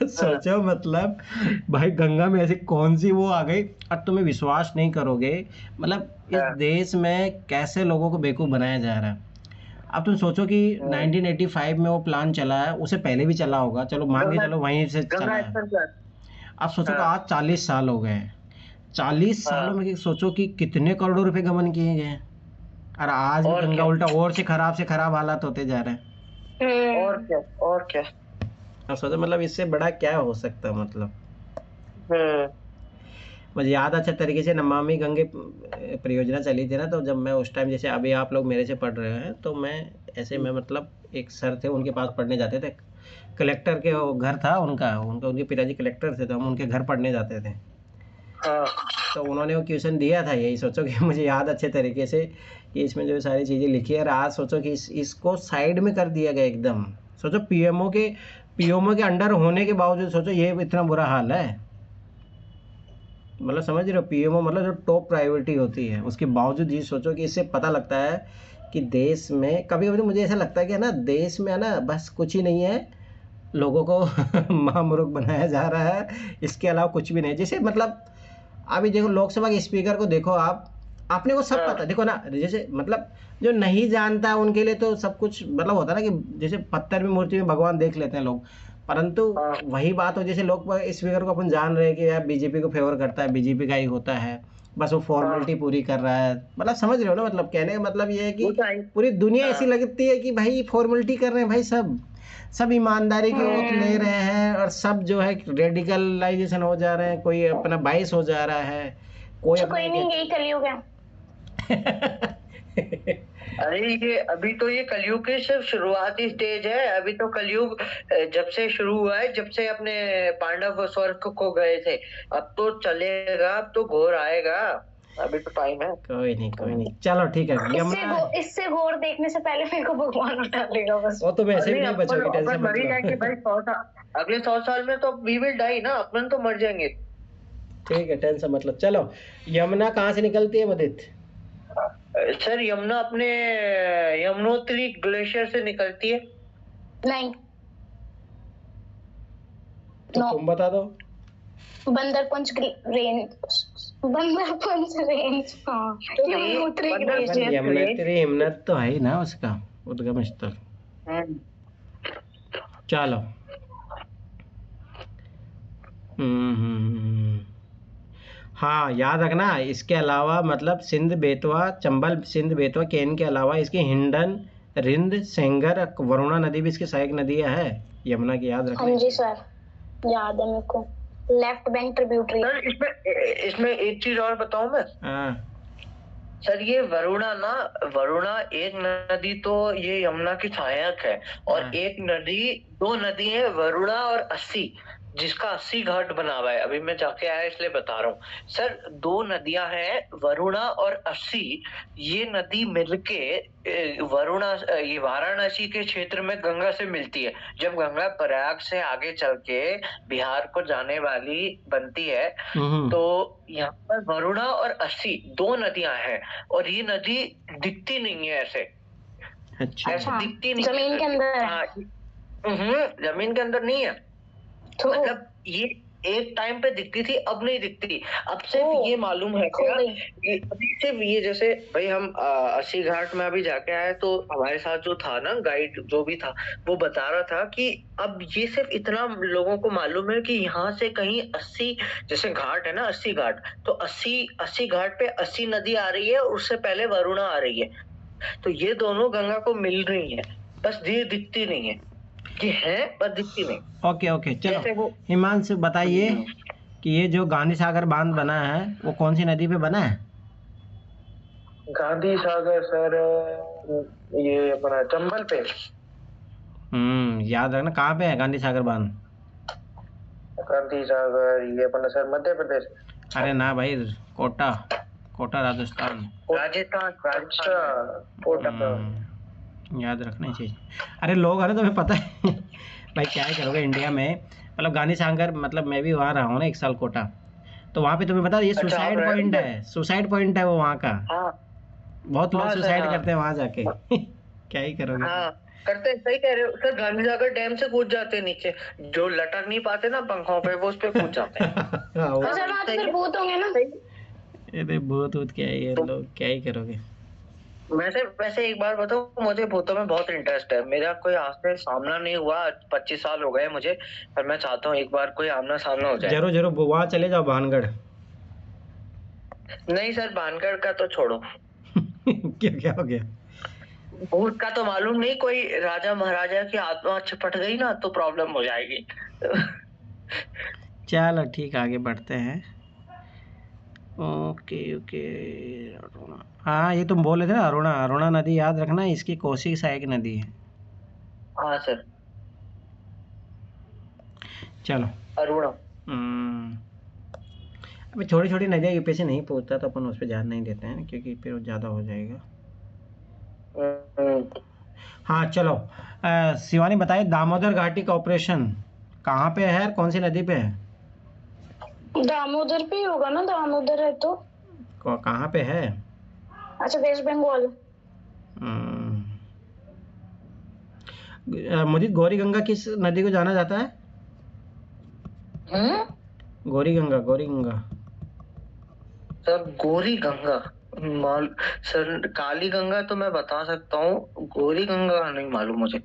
सोचो मतलब भाई गंगा में ऐसी कौन सी वो आ गई, और तुम्हें विश्वास नहीं करोगे मतलब इस देश में कैसे लोगों को बेवकूफ बनाया जा रहा है। अब तुम सोचो कि 1985 में वो प्लान चला है, उससे पहले भी चला होगा, चलो मान के चलो वहीं से चला है। अब सोचो कि आज 40 साल हो गए, 40 सालों में सोचो कि कितने करोड़ों रुपए गमन किए गए, और आज भी गंगा उल्टा और से खराब हालात होते जा रहे हैं। और क्या अब सोचो मतलब इससे बड़ा क्या हो सकता है मतलब। मुझे याद अच्छे तरीके से नमामि गंगे परियोजना चली थी ना, तो जब मैं उस टाइम, जैसे अभी आप लोग मेरे से पढ़ रहे हैं, तो मैं ऐसे में मतलब एक सर थे, उनके पास पढ़ने जाते थे। कलेक्टर के वो घर था उनके पिताजी कलेक्टर थे, तो हम उनके घर पढ़ने जाते थे। तो उन्होंने वो क्वेश्चन दिया था, यही सोचो कि मुझे याद अच्छे तरीके से कि इसमें जो सारी चीज़ें लिखी है, और आज सोचो कि इसको साइड में कर दिया गया एकदम। सोचो पीएमओ के अंडर होने के बावजूद सोचो ये इतना बुरा हाल है। मतलब समझ रहे हो, पीएमओ मतलब जो टॉप प्रायोरिटी होती है, उसके बावजूद ये सोचो कि इससे पता लगता है कि देश में कभी कभी मुझे ऐसा लगता है कि है ना, देश में है ना बस कुछ ही नहीं है, लोगों को महामूर्ख बनाया जा रहा है, इसके अलावा कुछ भी नहीं। जैसे मतलब अभी देखो लोकसभा के स्पीकर को देखो आप, आपने को सब पता, देखो ना, जैसे मतलब जो नहीं जानता है उनके लिए तो सब कुछ मतलब होता है ना, कि जैसे पत्थर में मूर्ति में भगवान देख लेते हैं लोग, परंतु वही बात हो, जैसे लोग स्पीकर को अपन जान रहे हैं कि यार बीजेपी को फेवर करता है, बीजेपी का ही होता है, बस वो फॉर्मेलिटी पूरी कर रहा है। मतलब समझ रहे हो ना, मतलब कहने का मतलब ये है कि पूरी दुनिया ऐसी लगती है कि भाई फॉर्मेलिटी कर रहे हैं, भाई सब ईमानदारी की ओथ ले रहे हैं, और सब जो है रेडिकलाइजेशन हो जा रहे हैं, कोई अपना बाइस हो जा रहा है, कोई नहीं, यही कलयुग है। अरे ये अभी तो ये कलयुग की सिर्फ शुरुआती स्टेज है। अभी तो कलयुग जब से शुरू हुआ है, जब से अपने पांडव स्वर्ग को गए थे, अब तो चलेगा, अब तो घोर आएगा, अभी तो टाइम है। कोई नहीं, चलो ठीक है। इससे घोर देखने से पहले मेरे को भगवान उठा लेगा बस। वो तो वैसे भी नहीं बचोगे, टेंशन मत लो। भाई 100 साल, अगले 100 साल में तो वी विल डाई ना, अपन तो मर जाएंगे। ठीक है, टेंशन मत लो। चलो, यमुना कहाँ से निकलती है मुदित? सर यमुना अपने यमुनोत्री ग्लेशियर से निकलती है। नहीं, तो तुम बता दो। बंदरपुंज रेंज। हाँ, यमुनोत्री ग्लेशियर। यमुनोत्री तो है ही ना उसका उद्गम स्थल। चलो। हाँ, याद रखना, इसके अलावा मतलब सिंध बेतवा, चंबल सिंध बेतवा केन के अलावा इसकी हिंडन, रिंद, सेंगर, वरुणा नदी भी इसकी सहायक नदियां है यमुना की, याद रखना। हाँ जी सर, याद है मेरे को, लेफ्ट बैंक ट्रिब्यूटरी। सर इसमें एक चीज और बताऊं मैं। सर ये वरुणा एक नदी तो ये यमुना की सहायक है, और एक नदी, 2 नदी है वरुणा और अस्सी, जिसका 80 घाट बना हुआ है। अभी मैं जाके आया इसलिए बता रहा हूँ सर। 2 नदियां हैं वरुणा और अस्सी, ये नदी मिलके वरुणा, ये वाराणसी के क्षेत्र में गंगा से मिलती है। जब गंगा प्रयाग से आगे चल के बिहार को जाने वाली बनती है, तो यहाँ पर वरुणा और अस्सी 2 नदियां हैं, और ये नदी दिखती नहीं है ऐसे। ऐसे दिखती नहीं, जमीन के अंदर। जमीन के अंदर नहीं है, मतलब ये एक टाइम पे दिखती थी, अब नहीं दिखती। अब सिर्फ ये मालूम है क्या, अभी सिर्फ ये, जैसे भाई हम 80 घाट में अभी जाके आए, तो हमारे साथ जो था ना गाइड, जो भी था, वो बता रहा था कि अब ये सिर्फ इतना लोगों को मालूम है कि यहाँ से कहीं 80 जैसे घाट है ना, 80 घाट, तो 80 घाट पे 80 नदी आ रही है, और उससे पहले वरुणा आ रही है, तो ये दोनों गंगा को मिल रही है, बस ये दिखती नहीं है कि है, पर दिखती नहीं। ओके, चलो हिमांशु बताइए कि ये जो गांधी सागर बांध बना है वो कौन सी नदी पे बना है? गांधी सागर सर ये अपना चंबल पे। याद रखना, कहाँ पे है गांधी सागर बांध? गांधी सागर ये अपना सर मध्य प्रदेश। अरे ना भाई, कोटा राजस्थान। कोटा याद रखना चाहिए। अरे लोग है ना, तुम्हें पता है भाई क्या करोगे इंडिया में, मतलब गांधी सागर, मतलब मैं भी वहाँ रहा हूँ ना 1 साल कोटा, तो वहाँ पे तुम्हें पता है ये सुसाइड पॉइंट है वो वहाँ का। बहुत लोग सुसाइड करते हैं वहाँ जाके क्या ही करोगे। करते हैं, सही कह रहे हो सर। गांधी सागर डैम से कूद जाते हैं नीचे, जो लटक नहीं पाते ना पंखों पे, वो उस पे कूद जाते हैं। भूत होंगे ना। अरे भूत क्या है, ये लोग क्या ही करोगे। वैसे एक बार बताओ, मुझे भूतों में बहुत इंटरेस्ट है। मेरा कोई आज तक सामना नहीं हुआ, 25 साल हो गए मुझे, पर मैं चाहता हूँ एक बार कोई आमना सामना हो जाए। जरूर वहाँ चले जाओ, भानगढ़। नहीं सर, भानगढ़ का तो छोड़ो। क्या हो गया? भूत का तो मालूम नहीं, कोई राजा महाराजा की आत्मा छपट गई ना तो प्रॉब्लम हो जाएगी। चलो ठीक, आगे बढ़ते हैं। Okay okay. हाँ ये तुम बोले थे ना अरुणा, अरुणा नदी याद रखना, इसकी कोसी सहायक नदी है। हाँ सर, चलो। अरुणा। अभी छोटी छोटी नदियाँ यूपीएससी नहीं पूछता तो अपन उस पर ध्यान नहीं देते हैं क्योंकि फिर ज़्यादा हो जाएगा। हाँ चलो, शिवानी बताइए दामोदर घाटी कॉर्पोरेशन कहाँ पे है, कौन सी नदी पे है? दामोदर पे ही होगा ना, दामोदर है तो। कहाँ पे है? अच्छा, वेस्ट बंगाल। मुझे गौरी गंगा किस नदी को जाना जाता है? गौरी गंगा, गौरी गंगा। सर गौरी गंगा सर, काली गंगा तो मैं बता सकता हूँ, गौरी गंगा नहीं मालूम मुझे।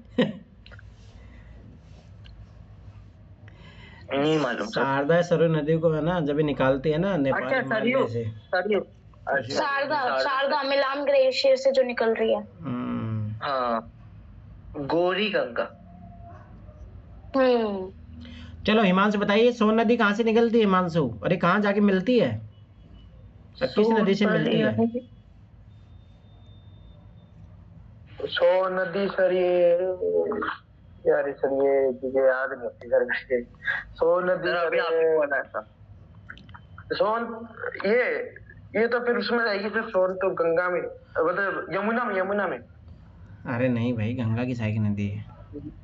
नहीं मालूम सर। शारदा सरोवर नदी को है ना, जब ये निकालती है ना नेपाल अच्छा, हिमालय से। सरयू। शारदा मिलान ग्लेशियर से जो निकल रही है। हाँ, गौरी गंगा। चलो हिमांशु बताइए सोन नदी कहाँ से निकलती है हिमांशु? अरे कहाँ जाके मिलती है, किस नदी से मिलती है? सोन नदी सर, ये यार सर ये चीजें याद नहीं होती सर मुझे। सोन नदी अभी आपने बोला था सोन, ये तो फिर उसमें रहेगी फिर सोन तो गंगा में, मतलब यमुना में। अरे नहीं भाई, गंगा की सहायक नदी है।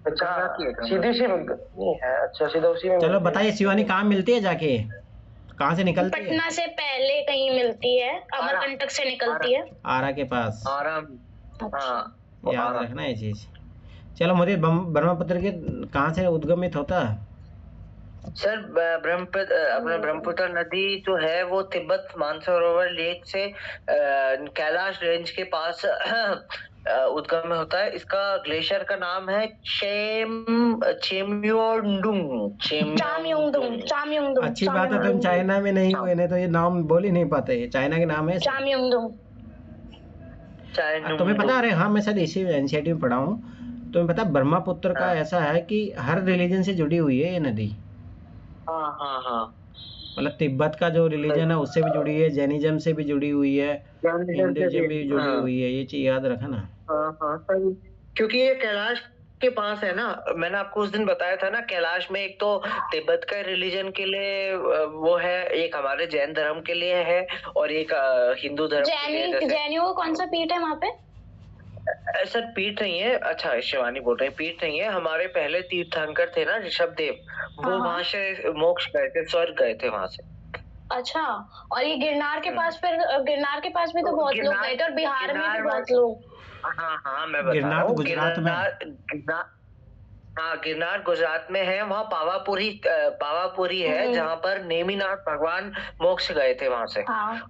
अच्छा, सीधी सी नहीं है। अच्छा, सीधा उसी में। चलो बताइए शिवानी कहाँ मिलती है जाके, कहाँ से निकलती है? पटना से पहले कहीं मिलती है, अमरकंटक से निकलती है। आरा के पास। हाँ, याद रखना ये चीज। चलो मुझे ब्रह्मपुत्र के कहाँ से उद्गमित होता है? सर अपना ब्रह्मपुत्र नदी जो है वो तिब्बत मानसरोवर लेक से कैलाश रेंज के पास उद्गम में होता है। इसका ग्लेशियर का नाम है चामयुंगडुंग। अच्छी बात है तुम चाइना में नहीं हुए, नहीं तो ये नाम बोल ही नहीं पाते। चाइना के नाम है चामयुंगडुंग। तुम्हें पता? अरे हाँ, मैं शायद इसी एनसीईआरटी में पढ़ा हूँ। तुम्हें पता ब्रह्मपुत्र का ऐसा है कि हर रिलीजन से जुड़ी हुई है ये नदी। हाँ। मतलब तिब्बत का जो रिलीजन है उससे भी जुड़ी है, जैनिज्म से भी जुड़ी हुई है, हिंदुइज्म भी जुड़ी हुई है। ये चीज याद रखा ना। हाँ सही, क्योंकि ये कैलाश के पास है ना। मैंने आपको उस दिन बताया था ना, कैलाश में एक तो तिब्बत का रिलीजन के लिए वो है, एक हमारे जैन धर्म के लिए है, और एक हिंदू धर्म के लिए। जैनियों को कौन सा पीठ है वहाँ पे? सर पीठ नहीं है। अच्छा, शिवानी बोल रहे हैं पीठ नहीं है। हमारे पहले तीर्थंकर थे ना ऋषभ देव, वो वहां से मोक्ष गए थे, स्वर्ग गए थे वहां से। अच्छा, और ये गिरनार के पास, फिर गिरनार के पास भी तो बहुत लोग गए थे, और बिहार में भी बहुत लोग। हाँ मैं बता रहा हूँ, गुजरात में। हाँ, गिरनार गुजरात में है। वहाँ पावापुरी है जहाँ पर नेमिनाथ भगवान मोक्ष गए थे वहां से।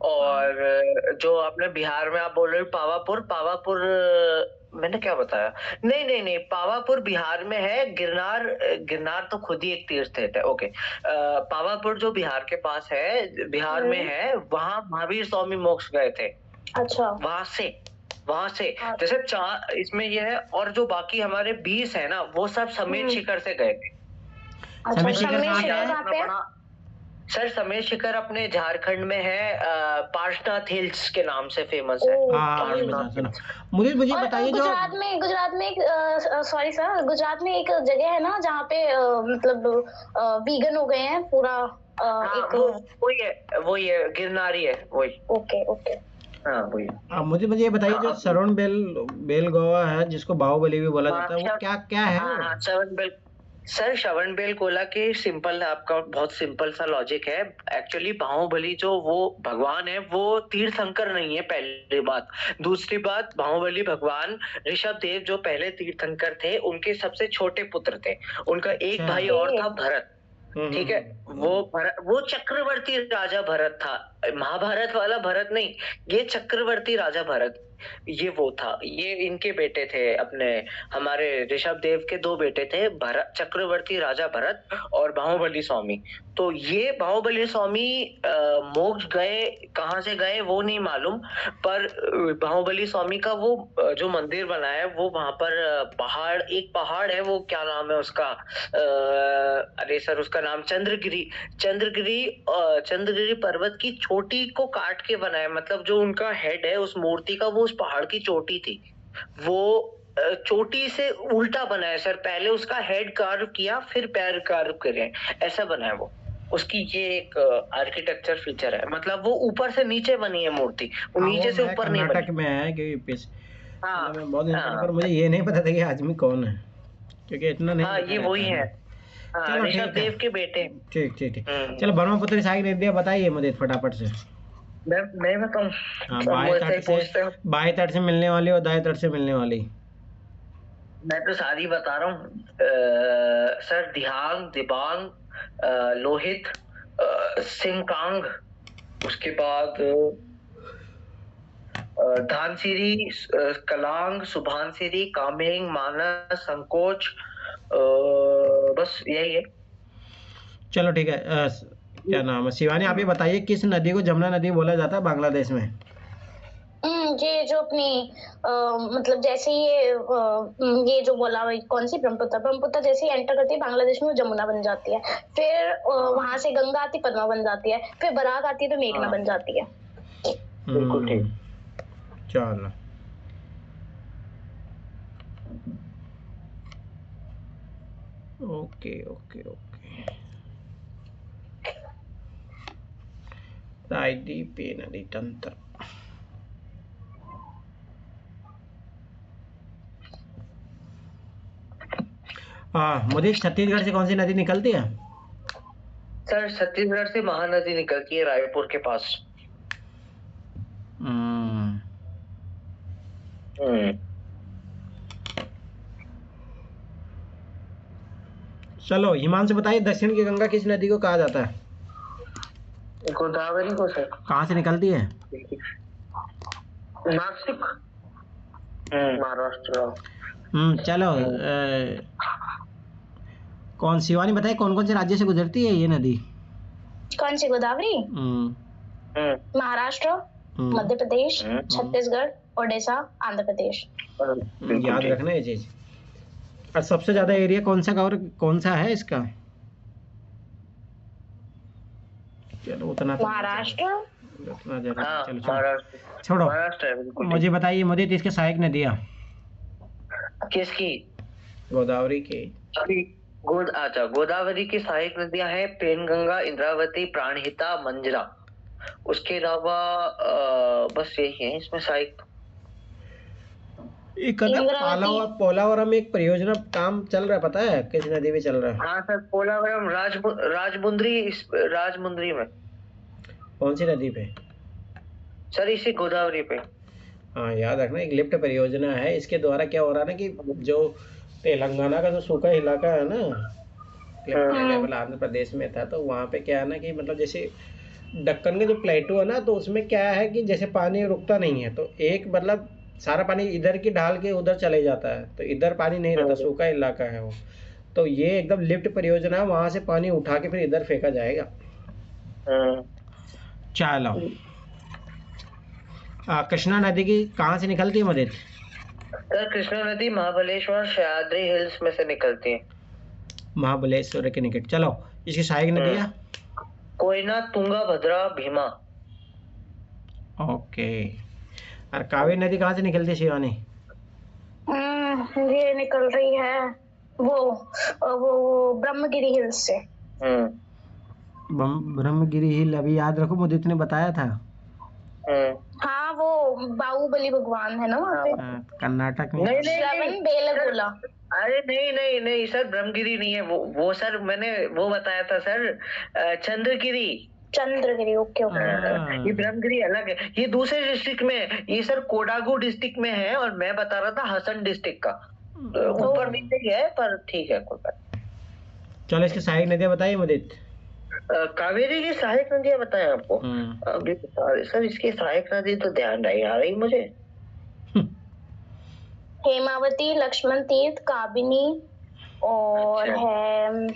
और जो अपने बिहार में आप बोल रहे हो पावापुर मैंने क्या बताया? नहीं, पावापुर बिहार में है। गिरनार तो खुद ही एक तीर्थ है। ओके, पावापुर जो बिहार के पास है, बिहार में है, वहाँ महावीर स्वामी मोक्ष गए थे। अच्छा, वहां से जैसे इसमें ये है। और जो बाकी हमारे 20 है ना, वो सब समेत शिखर से गए थे। समेत शिखर कहाँ पे है? सर समेत शिखर अपने झारखंड में है, पार्शनाथ हिल्स के नाम से फेमस है। मुझे बताइए, जो गुजरात में एक सॉरी सर, गुजरात में एक जगह है ना जहाँ पे मतलब वीगन हो गए हैं पूरा। वही है गिरनारी है वही। ओके। हाँ वही। मुझे ये बताइए, जो श्रवण बेलगोला है जिसको बाहुबली भी बोला जाता है, वो क्या है? श्रवण बेलगोला के सिंपल, आपका बहुत सिंपल सा लॉजिक है। एक्चुअली बाहुबली जो वो भगवान है वो तीर्थंकर नहीं है, पहली बात। दूसरी बात, बाहुबली भगवान ऋषभ देव जो पहले तीर्थंकर थे, उनके सबसे छोटे पुत्र थे। उनका एक भाई और था, भरत। ठीक है, वो चक्रवर्ती राजा भरत था। महाभारत वाला भरत नहीं, ये चक्रवर्ती राजा भरत। ये वो था, ये इनके बेटे थे, अपने हमारे ऋषभ देव के 2 बेटे थे, भरत चक्रवर्ती राजा भरत और बाहुबली स्वामी। तो ये बाहुबली स्वामी मोक्ष गए, कहाँ से गए वो नहीं मालूम, पर बाहुबली स्वामी का वो जो मंदिर बना है वो वहां पर एक पहाड़ है, वो क्या नाम है उसका, अरे सर उसका नाम चंद्रगिरी पर्वत की चोटी को काट के बना है। मतलब जो उनका हेड है उस मूर्ति का, वो उस पहाड़ की चोटी थी, वो चोटी से उल्टा बना है सर। पहले उसका हेड कार्व किया, फिर पैर कार्व करे, ऐसा बना है वो। उसकी ये एक आर्किटेक्चर फीचर है, मतलब वो ऊपर से नीचे बनी है मूर्ति, वो नीचे से ऊपर नहीं बनी। कर्नाटक में है क्योंकि हाँ, मैं बहुत दिन पर मुझे ये नहीं पता था कि आदमी कौन है, क्योंकि इतना नहीं। हाँ ये वही है, चलो ऋषभ देव के बेटे। ठीक ठीक ठीक। चलो ब्रह्मपुत्र सहायक नदियाँ बताइए मुझे फटाफट से। मैं बताऊं? हाँ, बाएं तट से मिलने वाली और दाएं तट से मिलने वाली। मैं तो सारी बता रहा हूँ सर। दिहांग, दिबांग, लोहित, सिंकांग, उसके बाद धानसिरी, कलांग, सुभानसिरी, कामेंग, मानस, संकोच, बस यही है। चलो ठीक है। क्या नाम है शिवानी, आप ये बताइए किस नदी को जमुना नदी बोला जाता है बांग्लादेश में? ये जो अपनी मतलब जैसे ये जो बोला कौन सी ब्रह्मपुत्र जैसे एंटर करती है बांग्लादेश में, वो जमुना बन जाती है। फिर वहां से गंगा आती, पद्मा बन जाती है, फिर बराक आती है तो मेघना बन जाती है। बिल्कुल ठीक। चलो ओके ओके ओके। राइडी पे नदी तंत्र। हाँ, मुझे छत्तीसगढ़ से कौन सी नदी निकलती है? सर छत्तीसगढ़ से महानदी निकलती है रायपुर के पास। चलो हिमांशु बताइए दक्षिण की गंगा किस नदी को कहा जाता है? गोदावरी को सर। कहाँ से निकलती है? नासिक, महाराष्ट्र। चलो कौन शिवानी बताइए कौन कौन से राज्य से गुजरती है ये नदी? कौन सी गोदावरी? महाराष्ट्र, मध्य प्रदेश, छत्तीसगढ़, ओडिशा, आंध्र प्रदेश। याद रखना ये चीज। और सबसे ज्यादा एरिया कौन सा है इसका? चलो उतना महाराष्ट्र। उतना ज्यादा। चलो महाराष्ट्र छोड़ो। महाराष्ट्र है बिल्कुल। मुझे बताइए मुझे इसके सहायक नदियाँ। किसकी? गोदावरी की। अच्छा, गोदावरी की सहायक नदियां हैं पेनगंगा, इंद्रावती, प्राणहिता, मंजरा। उसके अलावा बस यही है इसमें सहायक। एक पोलावरम एक परियोजना काम चल रहा है, पता है किस नदी में चल रहा है? हाँ सर, पोलावरम राजमुंद्री में। कौन सी नदी पे? सर इसी गोदावरी पे। हाँ याद रखना, एक लिफ्ट परियोजना है। इसके द्वारा क्या हो रहा है ना कि जो तेलंगाना का जो सूखा इलाका है ना, लेवल आंध्र प्रदेश में था, तो वहाँ पे क्या है ना कि मतलब जैसे दक्कन का जो प्लेटू है ना, तो उसमें क्या है कि जैसे पानी रुकता नहीं है, तो एक मतलब सारा पानी इधर की ढाल के उधर चले जाता है, तो इधर पानी नहीं रहता, सूखा इलाका है वो। तो ये एकदम लिफ्ट परियोजना है, वहाँ से पानी उठा के फिर इधर फेंका जाएगा। चलो कृष्णा नदी की कहाँ से निकलती है मदद? सर कृष्णा नदी महाबलेश्वर सह्याद्री हिल्स में से निकलती है। महाबलेश्वर के निकट। चलो इसकी सहायक नदियाँ? कोयना, तुंगा, भद्रा, भीमा। ओके। और कावेरी नदी कहाँ से निकलती है शिवानी? ये निकल रही है वो ब्रह्मगिरी हिल्स से। ब्रह्मगिरी हिल अभी याद रखो, मुझे इतने बताया था। हाँ वो बाहुबली भगवान है ना वहाँ पे, कर्नाटक में। बेलगोला। अरे नहीं सर, ब्रह्मगिरी नहीं है वो सर, मैंने वो बताया था सर, चंद्रगिरी। ओके। ये ब्रह्मगिरी अलग है, ये दूसरे डिस्ट्रिक्ट में है। ये सर कोडागू डिस्ट्रिक्ट में है, और मैं बता रहा था हसन डिस्ट्रिक्ट का। ऊपर नीचे है पर ठीक है, कोई बात। चलो इसकी सहायक नदियाँ बताइए मुदित। कावेरी की सहायक नदियाँ बताएं आपको? अभी बता रहे सर, इसकी सहायक नदी तो ध्यान नहीं आ रही मुझे। हेमावती, लक्ष्मण तीर्थ, काबिनी और अच्छा। है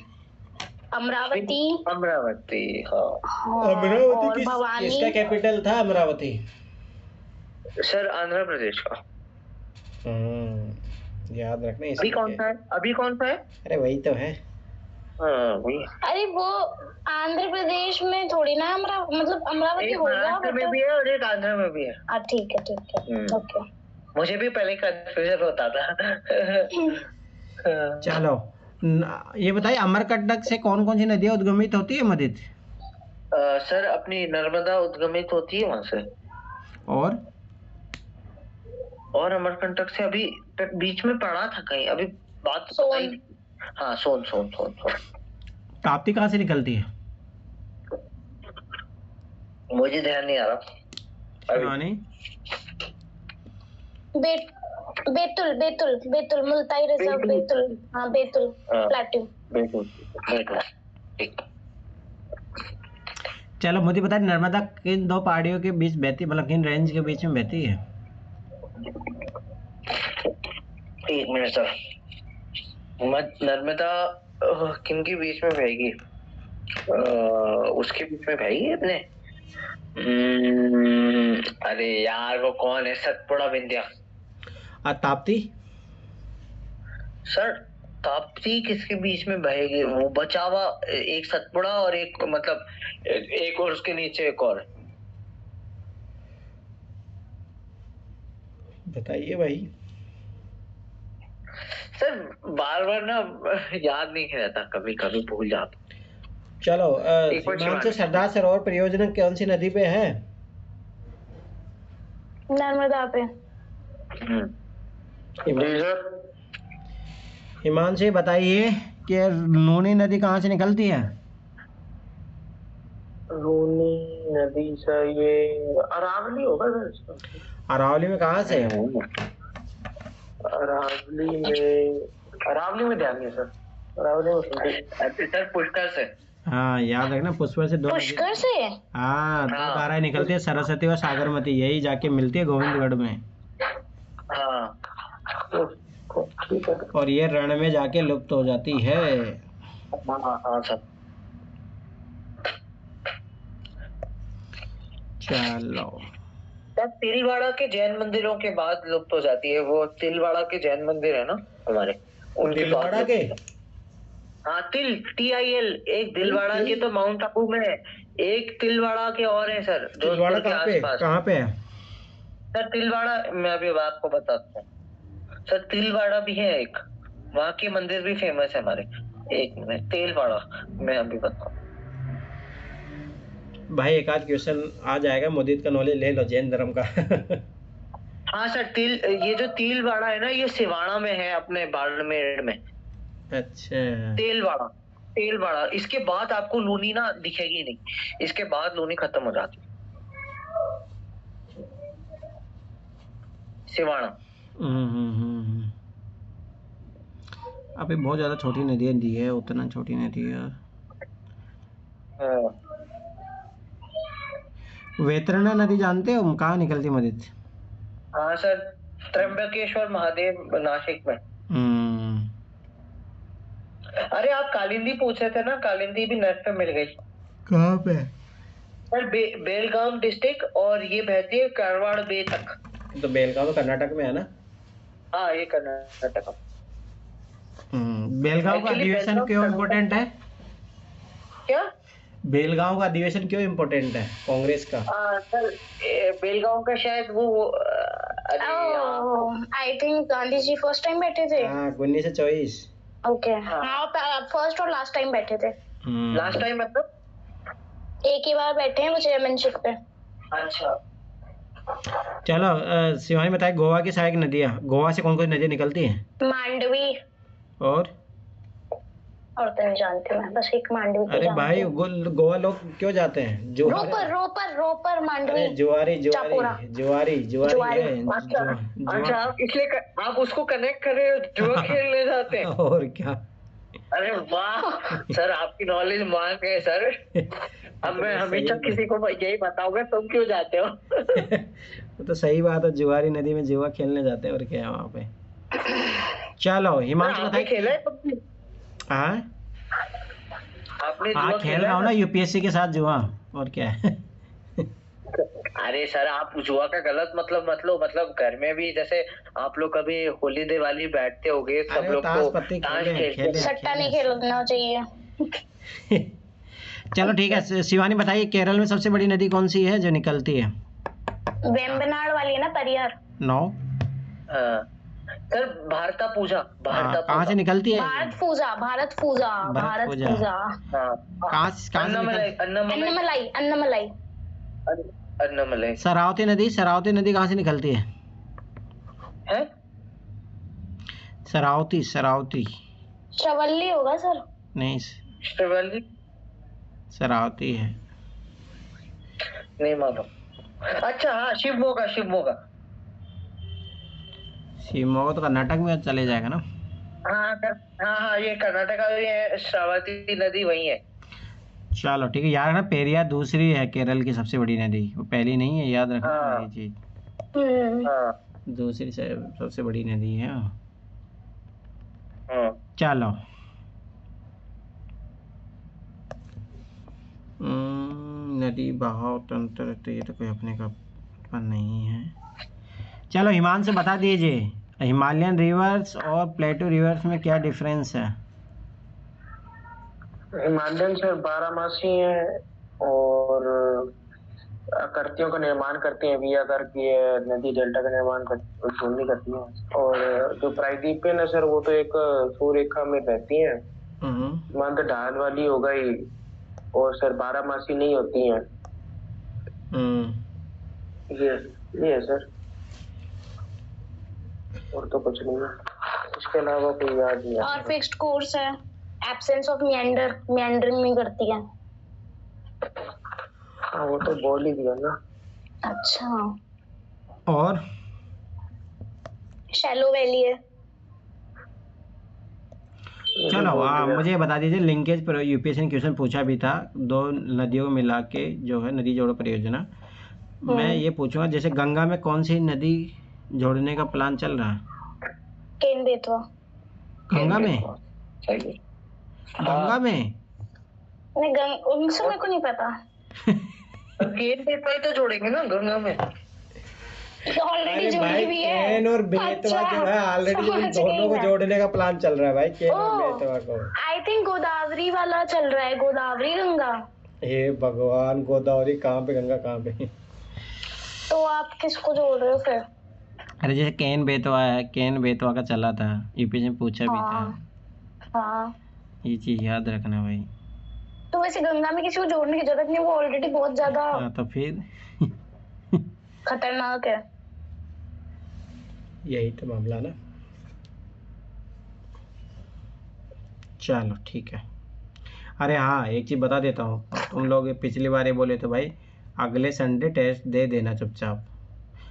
अमरावती। अमरावती, हाँ। हाँ, अमरावती और भवानी। किसका कैपिटल था अमरावती? सर आंध्र प्रदेश का। याद रखना अभी इसलिए। कौन सा है? अभी कौन सा है? अरे वही तो है। हाँ वही। अरे वो आंध्र प्रदेश में थोड़ी ना मतलब अमरावती एक होगा महाराष्ट्र में बट। भी है और एक आंध्र में भी है। ठीक है ओके। मुझे भी पहले कंफ्यूजन होता था। हाँ। चलो ये बताइए, अमरकंटक से कौन कौन सी नदियाँ उद्गमित होती है मदित? सर अपनी नर्मदा उद्गमित होती है वहां से। और अमरकंटक से अभी बीच में पड़ा था कहीं, अभी बात तो पता ही नहीं। हाँ सोन। ताप्ती कहाँ से निकलती है? मुझे ध्यान नहीं आ रहा अभी। हाँ नहीं। बेतुल मुल्ताई रिजर्व बेतुल। हाँ बेतुल प्लेट्यू। बिल्कुल। चलो मुझे बताइए, नर्मदा किन दो पहाड़ियों के बीच बहती, मतलब किन रेंज के बीच में बहती है? एक मिनट सर। नर्मदा किन के बीच में बहेगी? उसके बीच में बहेगी अपने। अरे यार वो कौन है? सतपुड़ा विंध्या। ताप्ती? सर ताप्ती किसके बीच में बहेगी? वो बचा हुआ एक सतपुड़ा और एक मतलब एक और उसके नीचे एक और। बताइए भाई। सर बार बार ना याद नहीं रहता, कभी कभी भूल जाता। चलो हिमांशु, सरदार सरोवर परियोजना कौन सी नदी पे है? नर्मदा पे। हिमांशु बताइए कि लूनी नदी कहाँ से निकलती है? लूनी नदी सर ये अरावली होगा सर। अरावली में कहाँ से? अरावली में ध्यान नहीं सर। अरावली में सर पुष्कर से। हाँ याद रखना, पुष्कर से पुष्कर से। हाँ दो धाराएं निकलती है, सरस्वती और सागरमती, यही जाके मिलती है गोविंदगढ़ में। हाँ और ये रण में जाके लुप्त हो जाती है। हाँ सर। चलो तिलवाड़ा के जैन मंदिरों के बाद लुप्त हो जाती है। वो तिलवाड़ा के जैन मंदिर है ना हमारे, उनके तिलवाड़ा के। हाँ TIL। एक दिलवाड़ा के तो माउंट आबू में है, एक तिलवाड़ा के और है सर तिलवाड़ा जोधपुर के आसपास। कहाँ पे है? सर तिलवाड़ा मैं अभी आपको बताता हूँ। सर तिलवाड़ा भी है एक, वहाँ के मंदिर भी फेमस है हमारे। एक मिनट, तिलवाड़ा मैं अभी बताऊँ भाई। एक आध क्वेश्चन आ जाएगा, मुदीत का नॉलेज ले लो जैन धर्म का। हाँ सर ये जो तिलवाड़ा है ना, ये सिवाड़ा में है, अपने बाड़मेर में। अच्छा। तेलवाड़ा इसके बाद आपको लूनी ना दिखेगी नहीं, इसके बाद लूनी खत्म हो जाती। सिवाड़ा। अभी बहुत ज्यादा छोटी नदियाँ दी है, उतना छोटी नदी है। वेतरना नदी जानते हो कहाँ निकलती है मदित? हाँ सर, त्र्यंबकेश्वर महादेव नासिक में। अरे आप कालिंदी पूछ रहे थे ना, कालिंदी भी नेट पे मिल गई। कहाँ पे? सर बेलगाम डिस्ट्रिक्ट, और ये बहती है कारवाड़ बे तक। तो बेलगाम तो कर्नाटक में है ना? हाँ ये कर्नाटक। बेलगाम का अधिवेशन क्यों इम्पोर्टेंट है? क्या? बेलगांव का अधिवेशन क्यों इम्पोर्टेंट है कांग्रेस का? सर बेलगांव का शायद वो I think Gandhi ji first time बैठे थे। 1924। ओके हाँ, फर्स्ट और लास्ट टाइम बैठे थे। लास्ट टाइम मतलब एक ही बार बैठे हैं वो चेयरमैनशिप पे। अच्छा। चलो शिवानी बताए, गोवा की सहायक नदियाँ, गोवा से कौन कौन सी नदियाँ निकलती हैं? मांडवी और तो नहीं जानती मैं, बस एक मांडवी। अरे भाई गोवा लोग क्यों जाते हैं? रोपर मांडवी। जुआरी। अच्छा इसलिए आप उसको कनेक्ट कर रहे हो, जुआ खेलने जाते हैं। और क्या। अरे वाह सर, आपकी नॉलेज मान गए सर। अब मैं हमेशा किसी को यही बताऊंगा, तुम क्यों जाते हो? तो सही बात है, जुआरी नदी में जुआ खेलने जाते हैं, और क्या है वहाँ पे। चलो हिमांशु आपने बताइए। खेला है PUBG? हाँ आपने हाँ जुआ खेल खेला रहा हूँ है? ना यूपीएससी के साथ जुआ, और क्या है। अरे सर, आप जुआ का गलत मतलब घर में भी जैसे आप लोग कभी होली दिवाली बैठते होगे, सब अरे लोग ताश तो पत्ती ताश खेले खेलते खेले सट्टा नहीं खेले। खेलना चाहिए। चलो ठीक है, शिवानी बताइए केरल में सबसे बड़ी नदी कौन सी है जो निकलती है? वेम्बनाड वाली है ना, परियार। नो। हाँ सर, भारता पूजा कहाँ से निकलती है? भारत पूजा, भारत पूजा, भरत भारत पूजा। पूजा। हाँ, कहाँ से अन्नमलाई निकल? अन्नमलाई अन्नमलाई, अन्नमलाई। अन्नमलाई शरावती नदी कहाँ से निकलती है? है। शरावती श्रवल्ली होगा सर। नहीं, श्रीवल्ली शरावती है। नहीं मालूम। अच्छा हाँ, शिवमोगा शिवमोगा तो कर्नाटक में चले जाएगा ना। हाँ, ये कर्नाटका में है, श्रावती नदी वही है। चलो ठीक है, याद रखना पेरियार दूसरी है केरल की सबसे बड़ी नदी, वो पहली नहीं है, याद रखना हाँ। ये चीज। हाँ दूसरी से सबसे बड़ी नदी है। हाँ। चलो नदी बहाव तंत्र, तो ये तो कोई अपने का अपन नहीं है। चलो हिमांशु बता दीजिए हिमालयन रिवर्स और प्लेटू रिवर्स में क्या डिफरेंस है? हिमालयन सर बारहमासी है और आकृतियों का निर्माण करते हैं, विया करती है, नदी डेल्टा का निर्माण करती है। और जो प्रायद्वीपीय है सर, वो तो एक सूर्य रेखा में बहती है, मान तो ढाल वाली हो गई, और सर बारहमासी नहीं होती है। ये है सर, और तो कुछ नहीं है, इसके अलावा कोई याद नहीं। और फिक्स्ड कोर्स है, एब्सेंस ऑफ मियांडरिंग नहीं करती है। हाँ वो तो बोल ही दिया ना। अच्छा, और शैलो वैली है। चलो मुझे बता दीजिए लिंकेज पर यूपीएससी ने क्वेश्चन पूछा भी था, दो नदियों को मिला के जो है नदी जोड़ो परियोजना। मैं ये पूछूंगा जैसे गंगा में कौन सी नदी जोड़ने का प्लान चल रहा है? केन बेतवा। गंगा में? गंगा में नहीं, उनसे मेरे को नहीं पता। केन बेतवा तो जोड़ेंगे ना गंगा में। ऑलरेडी जोड़ी भी है। केन और बेतवा जो है ऑलरेडी दोनों को जोड़ने का प्लान चल रहा है भाई, केन और बेतवा को। आई थिंक गोदावरी वाला चल रहा है, गोदावरी गंगा। हे भगवान, गोदावरी कहाँ पे, गंगा कहाँ पे? तो आप किसको जोड़ रहे हो फिर? अरे जैसे केन बेतवा है, केन बेतवा का चला था, यूपीएससी में पूछा भी था। हाँ, ये चीज याद रखना भाई। तो वैसे गंगा में किसी को जोड़ने की जरूरत नहीं, वो ऑलरेडी बहुत ज्यादा तो फिर खतरनाक है। यही तो मामला ना। चलो ठीक है। अरे हाँ, एक चीज बता देता हूँ, तुम लोग पिछली बार ये बोले तो भाई अगले संडे टेस्ट दे देना चुपचाप।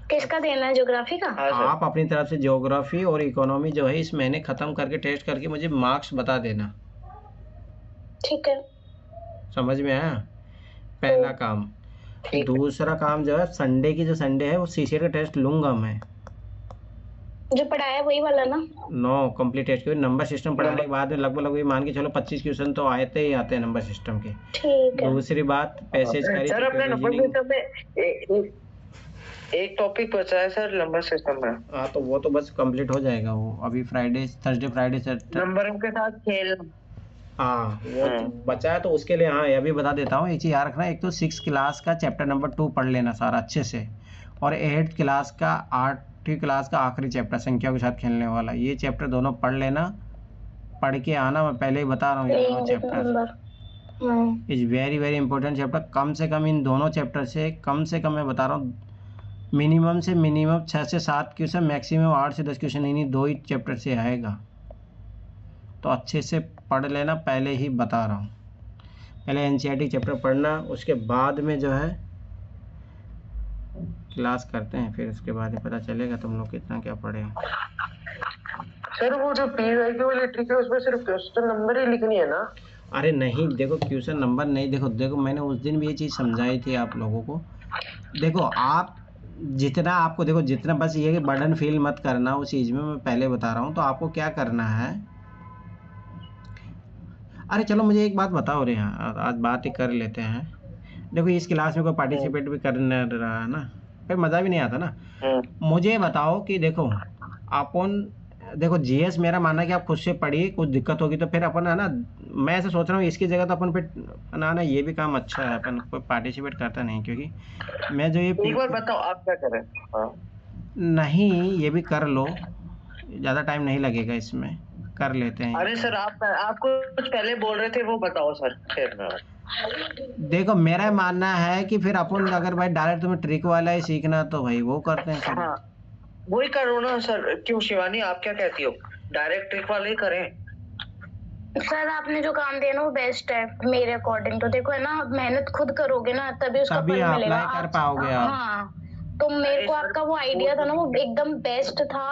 किसका देना है, ज्योग्राफी का? आप अपनी तरफ से ज्योग्राफी और इकोनॉमी जो है इस महीने खत्म करके टेस्ट करके मुझे मार्क्स बता देना। ठीक है, समझ में आया? पहला काम। दूसरा काम जो है संडे की, जो संडे है वो सीसीएट का टेस्ट लूंगा मैं, जो पढ़ाया वही वाला ना। नो कंप्लीट टेस्ट के नंबर सिस्टम पढ़ाने के बाद में लगभग मान के चलो 25 क्वेश्चन तो आते ही आते हैं नंबर सिस्टम के। ठीक है। दूसरी बात पैसेज सर अपने नंबर सिस्टम में एक टॉपिक बचा है सर नंबर सिस्टम में। हाँ तो वो तो बस कंप्लीट हो जाएगा, वो अभी थर्सडे फ्राइडे से नंबरों के साथ खेल। हाँ वो तो बचा है, तो उसके लिए हाँ ये भी बता देता हूँ, एक चीज याद रखना, एक तो 6 क्लास का चैप्टर नंबर 2 पढ़ लेना सारा अच्छे से, और 8th क्लास का 8वीं क्लास का आखिरी चैप्टर संख्या के साथ खेलने वाला, ये चैप्टर दोनों पढ़ लेना, पढ़ के आना। मैं पहले ही बता रहा हूँ ये दोनों chapter is very very important chapter. कम से कम इन दोनों चैप्टर से कम मैं बता रहा हूँ मिनिमम से मिनिमम 6 से 7 क्वेश्चन, मैक्सिमम 8 से 10 क्वेश्चन इन्हीं 2 ही चैप्टर से आएगा, तो अच्छे से पढ़ लेना, पहले ही बता रहा हूँ। पहले एनसीईआरटी चैप्टर पढ़ना, उसके बाद में जो है क्लास करते हैं, फिर उसके बाद ही पता चलेगा तुम लोग कितना क्या पढ़े हो। सर वो जो पीवाईक्यू वाली ट्रिक है उसमें सिर्फ क्वेश्चन नंबर ही लिखनी है ना? अरे नहीं, देखो क्वेश्चन नंबर नहीं, देखो मैंने उस दिन भी ये चीज़ समझाई थी आप लोगों को। देखो आप जितना आपको देखो, जितना बस ये कि बर्डन फील मत करना उस चीज़ में, मैं पहले बता रहा हूँ। तो आपको क्या करना है, अरे चलो मुझे एक बात बताओ रे, यहाँ आज बात ही कर लेते हैं। देखो इस क्लास में कोई पार्टिसिपेट भी कर नहीं रहा है ना, फिर मज़ा भी नहीं आता ना। मुझे बताओ कि देखो अपन, देखो जीएस मेरा मानना है कि आप खुद से पढ़िए, कुछ दिक्कत होगी तो फिर अपन है ना, मैं ऐसे सोच रहा हूँ इसकी जगह तो अपन पे ना ये भी काम अच्छा है, अपन कोई पार्टिसिपेट करता नहीं, क्योंकि मैं जो ये एक बार बताओ आप क्या करें। हाँ नहीं, ये भी कर लो, ज़्यादा टाइम नहीं लगेगा इसमें, कर लेते हैं। अरे सर आप कुछ पहले बोल रहे थे वो बताओ सर, फिर मैं देखो मेरा मानना है कि फिर अपन अगर भाई डायरेक्ट तुम्हें ट्रिक वाला ही सीखना तो भाई वो करते हैं सर। हाँ वही करो ना सर। क्यों शिवानी आप क्या कहती हो, डायरेक्ट ट्रिक वाले ही करें? सर आपने जो काम दिया ना वो बेस्ट है मेरे अकॉर्डिंग। तो देखो है ना, मेहनत खुद करोगे ना तभी उसका तभी फल आप मिलेगा। अप्लाई कर पाओगे आप। हाँ, तो मेरे को आपका वो आइडिया था ना वो एकदम बेस्ट था।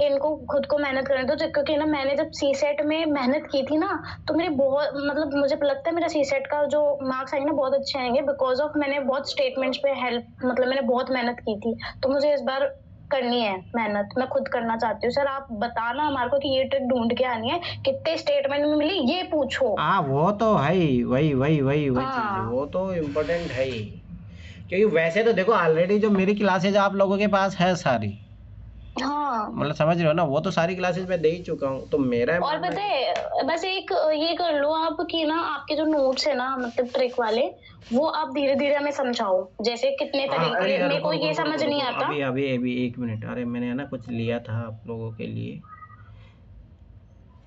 इनको खुद को मेहनत करने दो, क्योंकि ना मैंने जब सी सेट में मेहनत की थी ना, तो मेरे बहुत मतलब मुझे लगता है मेरा सी सेट का जो मार्क्स आएंगे ना बहुत अच्छे आएंगे, बिकॉज ऑफ मैंने बहुत स्टेटमेंट्स पे हेल्प, मतलब मैंने बहुत मेहनत की थी। तो मुझे इस बार करनी है मेहनत, मैं खुद करना चाहती हूँ। सर आप बताना हमारे को कि ये ट्रिक ढूंढ के आनी है, कितने स्टेटमेंट में मिली ये पूछो। हाँ वो तो है ही, वही हाँ। चीज़, वो तो इम्पोर्टेंट है ही। क्योंकि वैसे तो देखो ऑलरेडी जो मेरी क्लासेज आप लोगों के पास है सारी, हाँ मतलब समझ रहे हो ना, वो तो सारी क्लासेज मैं दे ही चुका हूँ। तो मेरा और पता है बस एक ये कर लो आप कि ना आपके जो नोट्स है ना मतलब ट्रिक वाले, वो आप धीरे धीरे हमें समझाओ, जैसे कितने तरीके। मेरे को ये समझ नहीं आता। अभी 1 मिनट, अरे मैंने है ना कुछ लिया था आप लोगों के लिए,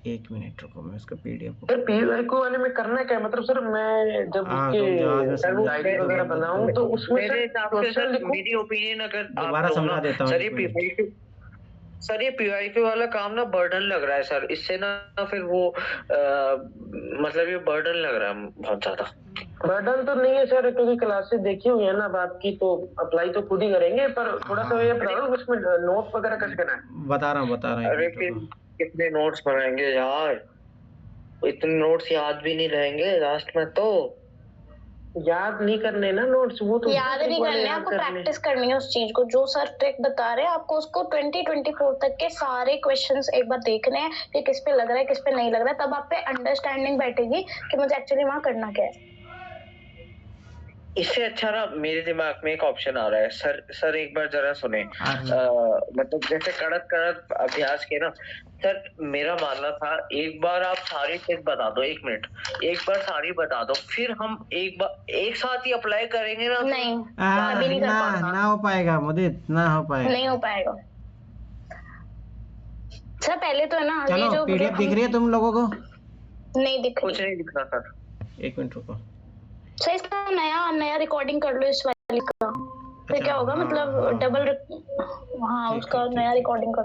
1 मिनट रुको, मैं उसका पीडीएफ को। सर पीवाईक्यू वाले में करना क्या है? मतलब सर मैं जब हाँ, तुम जहाज में समझा गाइड दो, वगैरह बनाऊं तो उसमें मेरे सर हिसाब से क्वेश्चन सर लिखूं। मेरी ओपिनियन अगर दोबारा समझा देता हूँ, सर ये एक मिनट। पीवाईक्यू सर ये पीवाईक्यू वाला काम ना बर्डन लग रहा है सर, इससे ना फिर वो मतलब ये बर्डन लग रहा है बहुत ज्यादा। बर्डन तो नहीं है सर, क्योंकि क्लासेस देखी हुई है ना बात की, तो अप्लाई तो खुद ही करेंगे। पर थोड़ा सा ये बता दो उसमें नोट वगैरह कैसे करना है? बता रहा हूँ अरे फिर कितने नोट्स बनाएंगे यार, इतने नोट्स याद भी नहीं रहेंगे लास्ट में। तो याद नहीं करने ना नोट्स, वो तो याद नहीं करने, आपको प्रैक्टिस करनी है उस चीज को। जो सर ट्रिक बता रहे हैं आपको उसको 2024 तक के सारे क्वेश्चंस एक बार देखने हैं कि किस पे लग रहा है किस पे नहीं लग रहा है, तब आप पे अंडरस्टैंडिंग बैठेगी कि मुझे एक्चुअली वहां करना क्या है। इससे अच्छा ना मेरे दिमाग में एक ऑप्शन आ रहा है सर एक बार जरा सुने। मतलब जैसे कड़क अभ्यास के ना सर, मेरा मानना था एक बार आप सारी ट्रिक बता दो, 1 मिनट, एक बार सारी बता दो, फिर हम एक साथ ही अप्लाई करेंगे ना। नहीं अभी नहीं कर पाऊंगा, ना हो पाएगा मुदित, ना हो पाएगा, नहीं हो पाएगा सर। पहले तो है ना चलो ये जो पीडीएफ दिख रही है तुम लोगों को? नहीं दिख कुछ नहीं दिख रहा सर। 1 मिनट रुको। सर इसका नया रिकॉर्डिंग कर लो इस वाले का, फिर क्या होगा मतलब डबल। हाँ उसका नया रिकॉर्डिंग कर